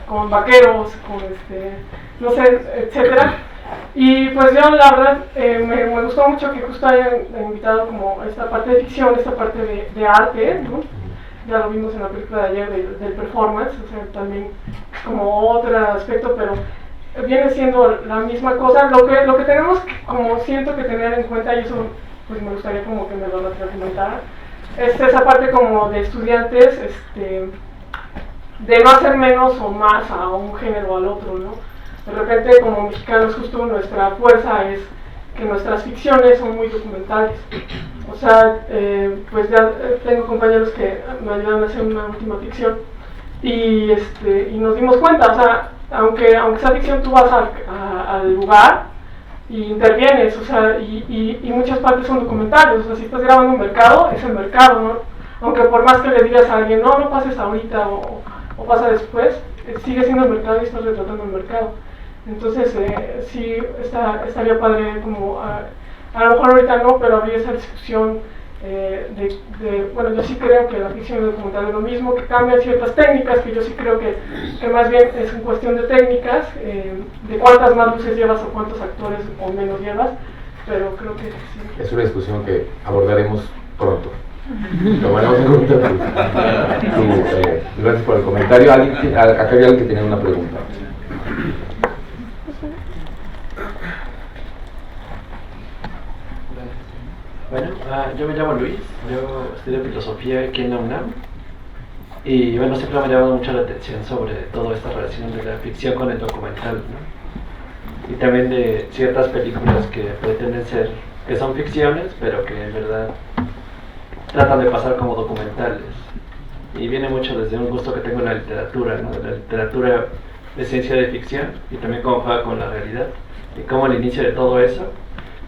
con vaqueros, con no sé, etcétera. Y pues yo la verdad me gustó mucho que justo hayan invitado como esta parte de ficción, esta parte de arte, ¿no? Ya lo vimos en la película de ayer del performance, o sea, también como otro aspecto, pero viene siendo la misma cosa. Lo que tenemos que, como siento que tener en cuenta, y eso pues me gustaría como que me lo retroalimentaran, es esa parte como de estudiantes, de no hacer menos o más a un género o al otro, ¿no? De repente como mexicanos justo nuestra fuerza es que nuestras ficciones son muy documentales. O sea, pues ya tengo compañeros que me ayudan a hacer una última ficción y nos dimos cuenta, o sea, aunque sea ficción, tú vas al lugar y intervienes, o sea, y muchas partes son documentales. O sea, si estás grabando un mercado, es el mercado, ¿no? Aunque por más que le digas a alguien, no pases ahorita o pasa después, sigue siendo el mercado y estás retratando el mercado. Entonces, sí, estaría padre como, a lo mejor ahorita no, pero habría esa discusión bueno, yo sí creo que la ficción y el documental es lo mismo, que cambian ciertas técnicas, que yo sí creo que más bien es en cuestión de técnicas, de cuántas más luces llevas o cuántos actores o menos llevas, pero creo que sí. Es una discusión que abordaremos pronto. Tomaremos en cuenta gracias por el comentario. Acá había alguien que tenía una pregunta. Bueno, yo me llamo Luis, yo estudio filosofía aquí en la UNAM y bueno, siempre me ha llamado mucho la atención sobre toda esta relación de la ficción con el documental, ¿no? Y también de ciertas películas que pretenden ser, que son ficciones, pero que en verdad tratan de pasar como documentales. Y viene mucho desde un gusto que tengo en la literatura, ¿no? De la literatura de ciencia de ficción y también cómo juega con la realidad y cómo el inicio de todo eso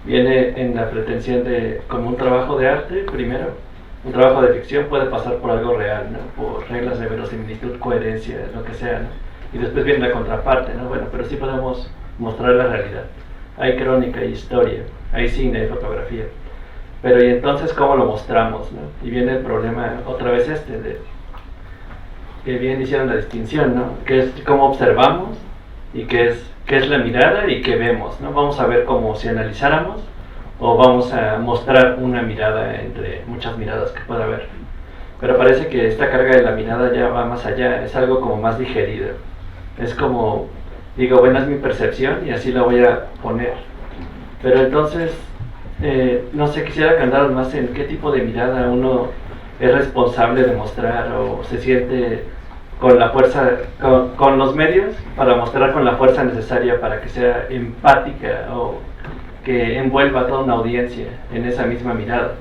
viene en la pretensión de, como un trabajo de arte, primero, un trabajo de ficción puede pasar por algo real, ¿no? Por reglas de verosimilitud, coherencia, lo que sea, ¿no? Y después viene la contraparte, ¿no? Bueno, pero sí podemos mostrar la realidad. Hay crónica, hay historia, hay cine, hay fotografía. Pero ¿y entonces cómo lo mostramos, ¿no? Y viene el problema, otra vez de que bien hicieron la distinción, ¿no? Que es cómo observamos y qué es la mirada y qué vemos, ¿no? Vamos a ver como si analizáramos o vamos a mostrar una mirada entre muchas miradas que pueda haber. Pero parece que esta carga de la mirada ya va más allá, es algo como más digerido. Es como, digo, bueno, es mi percepción y así la voy a poner. Pero entonces, no sé, quisiera que andaran más en qué tipo de mirada uno es responsable de mostrar o se siente con la fuerza, con los medios para mostrar con la fuerza necesaria para que sea empática o que envuelva a toda una audiencia en esa misma mirada.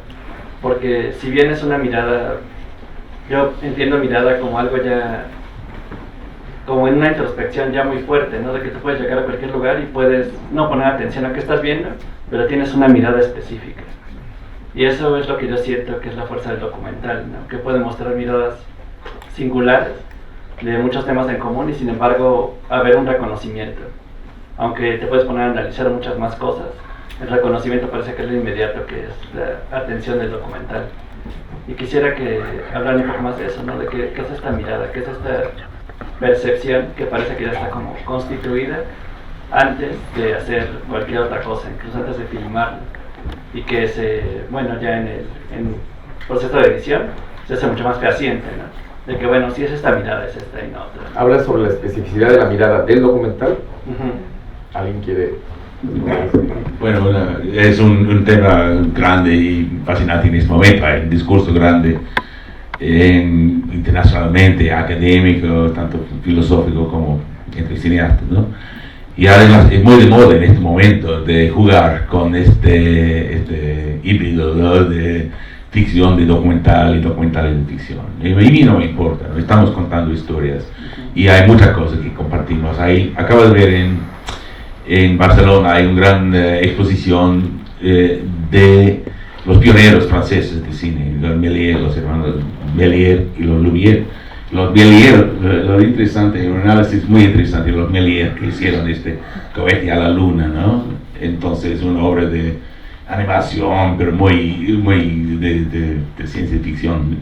Porque si bien es una mirada, yo entiendo mirada como algo ya, como en una introspección ya muy fuerte, ¿no? De que tú puedes llegar a cualquier lugar y puedes no poner atención a qué estás viendo, pero tienes una mirada específica. Y eso es lo que yo siento que es la fuerza del documental, ¿no? Que puede mostrar miradas singulares de muchos temas en común y sin embargo haber un reconocimiento. Aunque te puedes poner a analizar muchas más cosas, el reconocimiento parece que es lo inmediato, que es la atención del documental. Y quisiera que hablaran un poco más de eso, ¿no? De qué es esta mirada, qué es esta percepción que parece que ya está como constituida antes de hacer cualquier otra cosa, incluso antes de filmarlo. Y que ya en el proceso de edición se hace mucho más fehaciente, ¿no? De que bueno, si es esta mirada, es esta y no otra. Habla sobre la especificidad de la mirada del documental. ¿Alguien quiere? Bueno, es un tema grande y fascinante en este momento. Hay un discurso grande internacionalmente, académico, tanto filosófico como entre cineastas, ¿no? Y además es muy de moda en este momento de jugar con este híbrido, ¿no? De ficción de documental y documental de ficción. Y a mí no me importa, ¿no? Estamos contando historias y hay muchas cosas que compartimos. Acabo de ver en Barcelona hay una gran exposición de los pioneros franceses de cine, los hermanos Méliès y los Lumière. Los Méliès, lo interesante, un análisis muy interesante de los Méliès que hicieron este cohete a la luna, ¿no? Entonces una obra de animación, pero muy de ciencia ficción,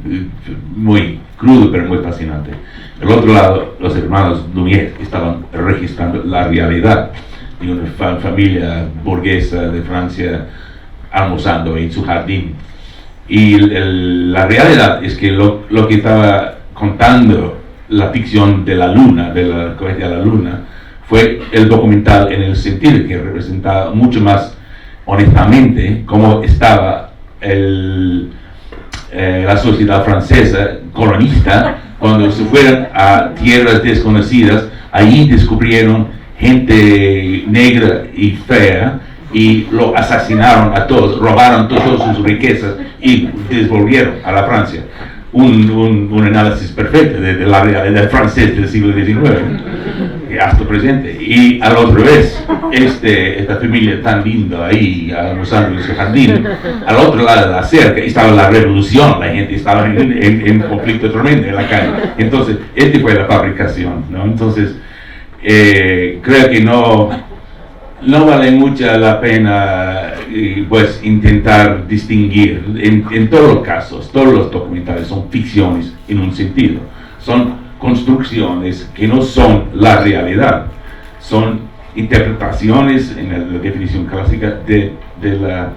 muy crudo pero muy fascinante. Del otro lado, los hermanos Lumière estaban registrando la realidad de una familia burguesa de Francia almorzando en su jardín. Y la realidad es que lo que estaba contando la ficción de la luna, de la cohete a la luna, fue el documental, en el sentido que representaba mucho más honestamente cómo estaba la sociedad francesa colonista cuando se fueron a tierras desconocidas. Allí descubrieron gente negra y fea y lo asesinaron a todos, robaron todas sus riquezas y devolvieron a la Francia. Un análisis perfecto de la realidad francesa del siglo XIX hasta presente. Y al otro revés, esta familia tan linda ahí a los árboles del jardín, al otro lado de la cerca estaba la revolución, la gente estaba en conflicto tremendo en la calle. Entonces, fue la fabricación, ¿no? Entonces, creo que no vale mucho la pena pues intentar distinguir. En todos los casos, todos los documentales son ficciones en un sentido, son construcciones que no son la realidad, son interpretaciones en la definición clásica de las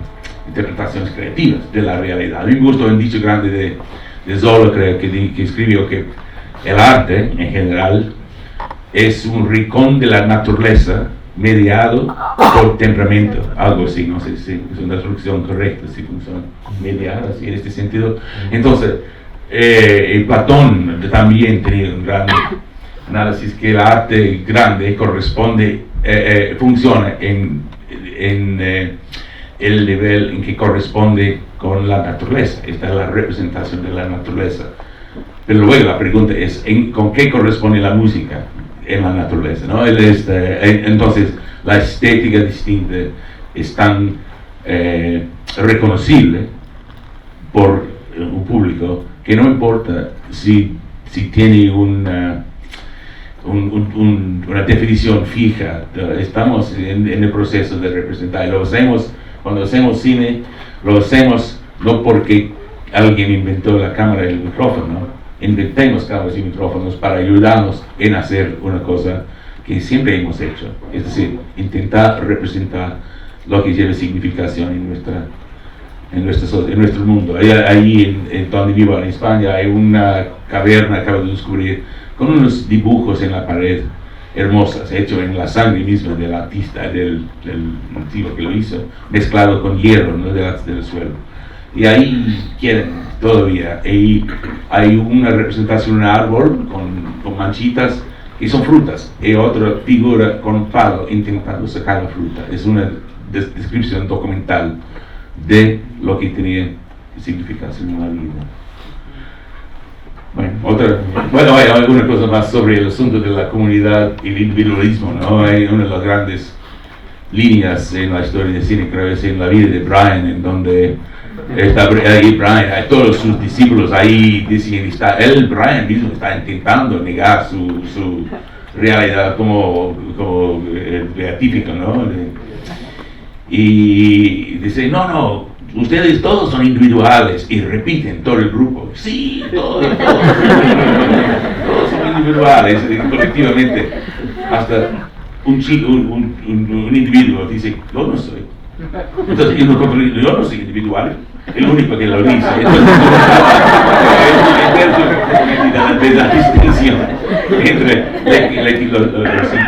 interpretaciones creativas de la realidad. A mí me gustó un dicho grande de Zola, creo que escribió que el arte en general es un rincón de la naturaleza mediado por temperamento, algo así, no sé si es una traducción correcta, si funciona mediada así en este sentido. Entonces, Platón también tenía un gran análisis que el arte grande corresponde, funciona en el nivel en que corresponde con la naturaleza. Esta es la representación de la naturaleza. Pero luego la pregunta es, ¿con qué corresponde la música en la naturaleza, ¿no? Entonces, la estética distinta es tan reconocible por un público que no importa si tiene una definición fija. Estamos en el proceso de representar. Cuando hacemos cine, lo hacemos no porque alguien inventó la cámara y el micrófono. Inventemos cámaras y micrófonos para ayudarnos en hacer una cosa que siempre hemos hecho, es decir, intentar representar lo que lleva significación en nuestro mundo. Ahí en donde vivo en España hay una caverna, acabo de descubrir, con unos dibujos en la pared hermosas, hechos en la sangre misma del artista, del antiguo que lo hizo, mezclado con hierro, ¿no? del suelo. Y ahí quieren todavía, ahí hay una representación de un árbol con manchitas que son frutas, y otra figura con un palo intentando sacar la fruta. Es una descripción documental de lo que tenía significación en la vida. Bueno, hay alguna cosa más sobre el asunto de la comunidad y el individualismo, ¿no? Hay una de las grandes líneas en la historia del cine, creo que es en la vida de Brian, en donde está ahí Brian, hay todos sus discípulos ahí diciendo, Brian mismo está intentando negar su realidad como beatífica, ¿no? Y dice, no, ustedes todos son individuales, y repiten todo el grupo, sí, todos son individuales, colectivamente, hasta un individuo dice, yo no soy. Entonces, yo no soy individual, el único que lo dice. Entonces, de la distinción entre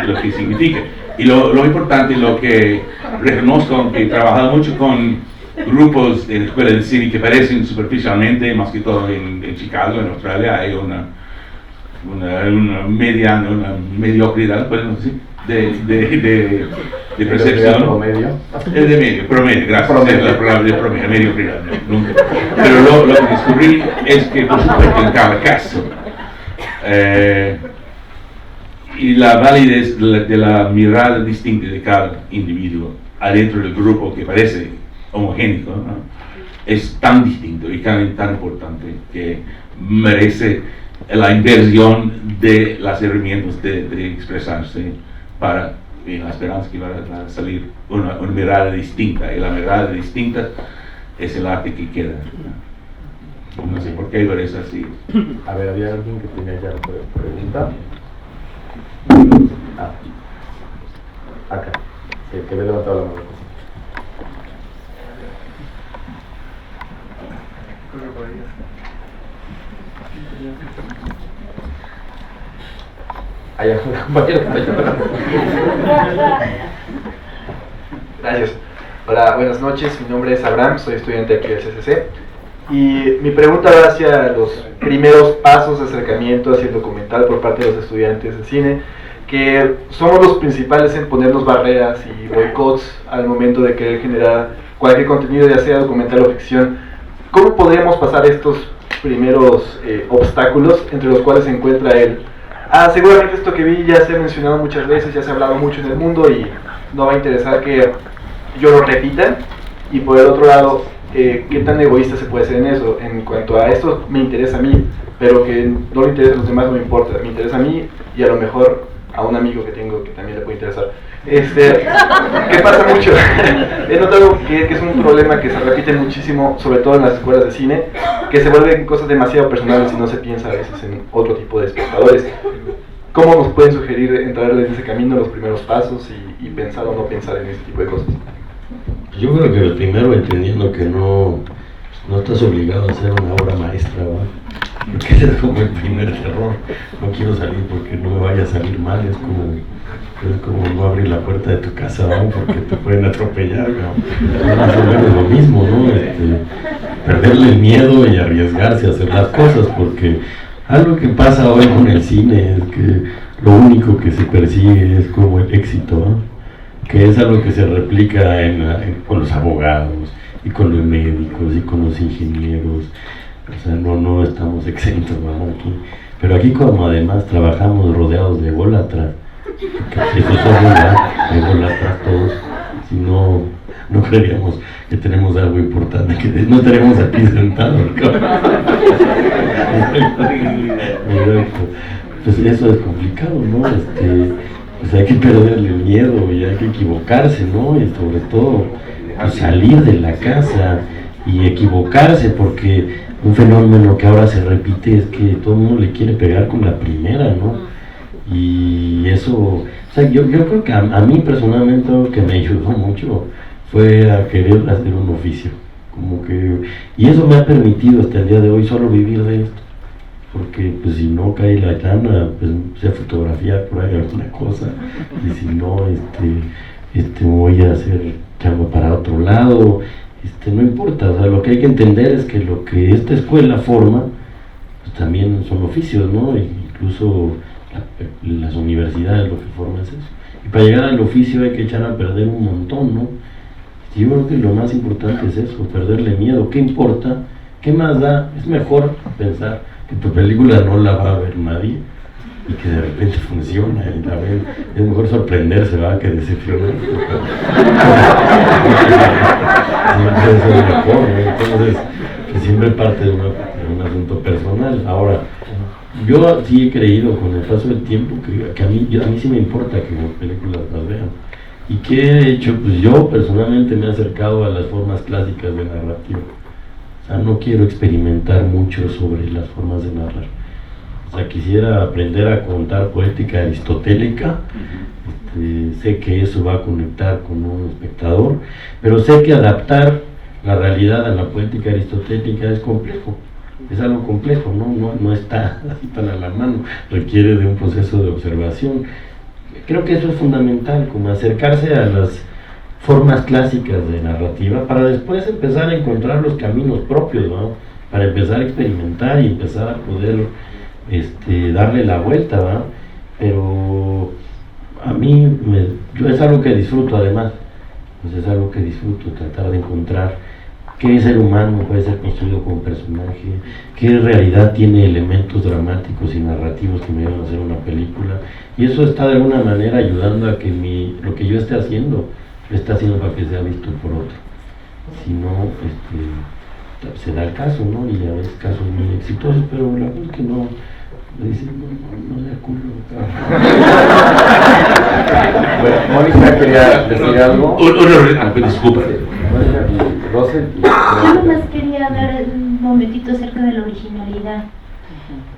lo que significa. Y lo importante, lo que reconozco, que he trabajado mucho con grupos de la escuela de cine que parecen superficialmente, más que todo en Chicago, en Australia, hay una mediocridad, podemos decir, de percepción. Promedio. Es de promedio, gracias. Promedio. La palabra de promedio, mediocridad, nunca. Pero lo que descubrí es que, por supuesto, en cada caso, y la validez de la mirada distinta de cada individuo adentro del grupo que parece homogéneo, ¿no? Es tan distinto y tan importante que merece la inversión de las herramientas de expresarse para la esperanza que va a salir una mirada distinta, y la mirada distinta es el arte que queda. No sé por qué, pero es así. A ver, había alguien que tenía ya pregunta. Acá, que me levantado la mano. Allá, compañero. Gracias. Hola, buenas noches. Mi nombre es Abraham, soy estudiante aquí del CCC. Y mi pregunta va hacia los primeros pasos de acercamiento hacia el documental por parte de los estudiantes de cine, que somos los principales en ponernos barreras y boicots al momento de querer generar cualquier contenido, ya sea documental o ficción. ¿Cómo podemos pasar estos primeros obstáculos entre los cuales se encuentra él? Seguramente esto que vi ya se ha mencionado muchas veces, ya se ha hablado mucho en el mundo y no va a interesar que yo lo repita. Y por el otro lado, ¿qué tan egoísta se puede ser en eso? En cuanto a esto me interesa a mí, pero que no le interesa a los demás no me importa. Me interesa a mí y a lo mejor a un amigo que tengo que también le puede interesar. ¿Qué pasa mucho? He notado que es un problema que se repite muchísimo, sobre todo en las escuelas de cine, que se vuelven cosas demasiado personales y no se piensa a veces en otro tipo de espectadores. ¿Cómo nos pueden sugerir entrarle en ese camino, los primeros pasos y pensar o no pensar en ese tipo de cosas? Yo creo que el primero, entendiendo que no estás obligado a hacer una obra maestra, ¿va? Porque ese es como el primer terror. No quiero salir porque no me vaya a salir mal. Es como no abrir la puerta de tu casa, ¿va? Porque te pueden atropellar, ¿va? Es más o menos lo mismo, ¿no? Perderle el miedo y arriesgarse a hacer las cosas, porque algo que pasa hoy con el cine es que lo único que se persigue es como el éxito, ¿va? Que es algo que se replica con los abogados y con los médicos y con los ingenieros. O sea, no estamos exentos, ¿no? Aquí. Pero aquí, como además trabajamos rodeados de ególatras, porque esos somos ególatras todos, si no creeríamos que tenemos algo importante, que no estaremos aquí sentados. Pues eso es complicado, ¿no? Pues hay que perderle el miedo y hay que equivocarse, ¿no? Y sobre todo pues salir de la casa y equivocarse, porque un fenómeno que ahora se repite es que todo el mundo le quiere pegar con la primera, ¿no? Y eso, o sea, yo creo que a mí personalmente lo que me ayudó mucho fue a querer hacer un oficio, y eso me ha permitido hasta el día de hoy solo vivir de esto, porque pues si no cae la lana, pues sé fotografiar por ahí alguna cosa, y si no, voy a hacer chamba para otro lado. No importa, o sea, lo que hay que entender es que lo que esta escuela forma, pues también son oficios, ¿no? Incluso las universidades lo que forman es eso. Y para llegar al oficio hay que echar a perder un montón, ¿no? Y yo creo que lo más importante es eso, perderle miedo. ¿Qué importa? ¿Qué más da? Es mejor pensar que tu película no la va a ver nadie y que de repente funciona y la ven. Es mejor sorprenderse, ¿verdad? Que decepcionar. Siempre eso es mejor, ¿no? Entonces, que siempre parte de un asunto personal. Ahora, yo sí he creído con el paso del tiempo que a mí sí me importa que las películas las vean. ¿Y qué he hecho? Pues yo personalmente me he acercado a las formas clásicas de narrativa. O sea, no quiero experimentar mucho sobre las formas de narrar. O sea, quisiera aprender a contar poética aristotélica. Sé que eso va a conectar con un espectador, pero sé que adaptar la realidad a la poética aristotélica es complejo. Es algo complejo, no está así tan a la mano, requiere de un proceso de observación. Creo que eso es fundamental, como acercarse a las formas clásicas de narrativa para después empezar a encontrar los caminos propios, ¿no? Para empezar a experimentar y empezar a poder darle la vuelta, ¿no? Pero a mí yo es algo que disfruto, además, pues es algo que disfruto, tratar de encontrar qué ser humano puede ser construido como personaje, qué realidad tiene elementos dramáticos y narrativos que me llevan a hacer una película, y eso está de alguna manera ayudando a que lo que yo esté haciendo, lo esté haciendo para que sea visto por otro. Si no, se da el caso, ¿no? Y a veces casos muy exitosos, pero la verdad es que no, me dicen, no le acuerdo. Bueno, Mónica quería decir algo. Disculpa. Yo nomás quería dar un momentito acerca de la originalidad.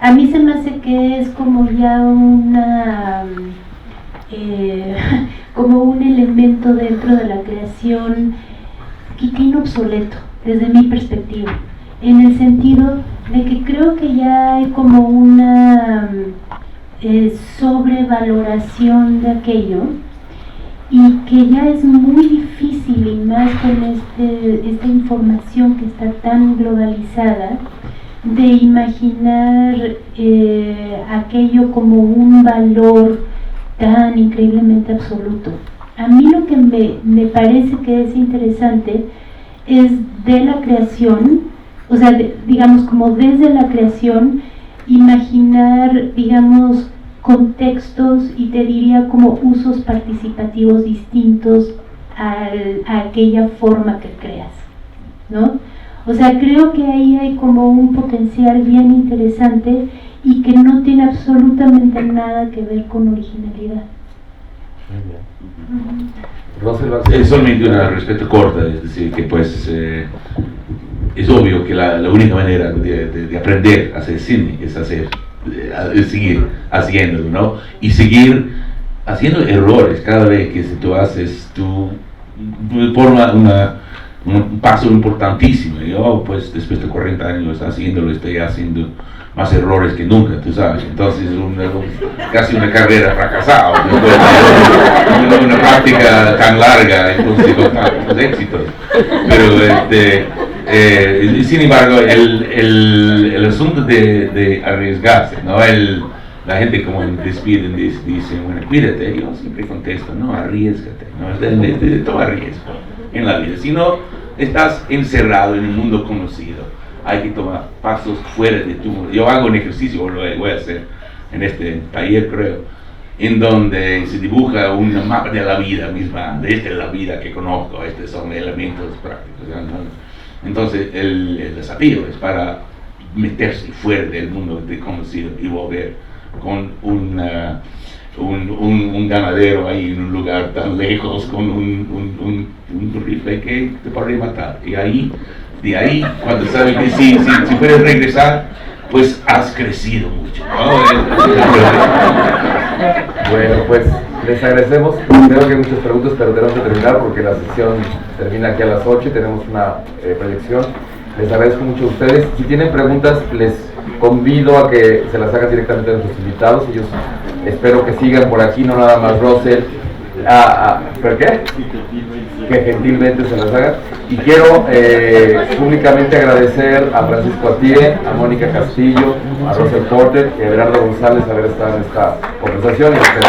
A mí se me hace que es como ya como un elemento dentro de la creación que tiene obsoleto, desde mi perspectiva, en el sentido de que creo que ya hay como sobrevaloración de aquello, y que ya es muy difícil, y más con esta información que está tan globalizada, de imaginar aquello como un valor tan increíblemente absoluto. A mí lo que me parece que es interesante es de la creación, o sea, digamos, como desde la creación, imaginar, digamos, contextos, y te diría como usos participativos distintos a aquella forma que creas, ¿no? O sea, creo que ahí hay como un potencial bien interesante y que no tiene absolutamente nada que ver con originalidad. Solamente una respuesta corta, es decir, que pues es obvio que la única manera de aprender a hacer cine es seguir haciéndolo, ¿no? Y seguir haciendo errores cada vez que tú haces por un paso importantísimo. Yo pues después de 40 años haciéndolo, estoy haciendo más errores que nunca, tú sabes. Entonces casi una carrera fracasada, una práctica tan larga, entonces con tantos éxitos. Pero sin embargo, el asunto de arriesgarse, ¿no? La gente como despiden dice, bueno, cuídate. Yo siempre contesto, no, arriesgate, ¿no? De tomar riesgo en la vida. Si no estás encerrado en un mundo conocido, hay que tomar pasos fuera de tu mundo. Yo hago un ejercicio, o lo voy a hacer en este taller, creo, en donde se dibuja un mapa de la vida misma, de esta es la vida que conozco, estos son elementos prácticos, ¿no? Entonces el desafío es para meterse fuera del mundo conocido y volver con un ganadero ahí en un lugar tan lejos con un rifle que te podría matar. Y de ahí, cuando sabes que si puedes regresar, pues has crecido mucho, ¿no? Bueno, pues les agradecemos. Creo que hay muchas preguntas, pero tenemos que terminar porque la sesión termina aquí a las 8 y tenemos una proyección. Les agradezco mucho a ustedes. Si tienen preguntas, les convido a que se las hagan directamente a nuestros invitados. Ellos espero que sigan por aquí, no nada más Russell. ¿Pero qué? Que gentilmente se las hagan. Y quiero públicamente agradecer a Francisco Attie, a Mónica Castillo, a Russell Porter y a Gerardo González haber estado en esta conversación. Y a ustedes.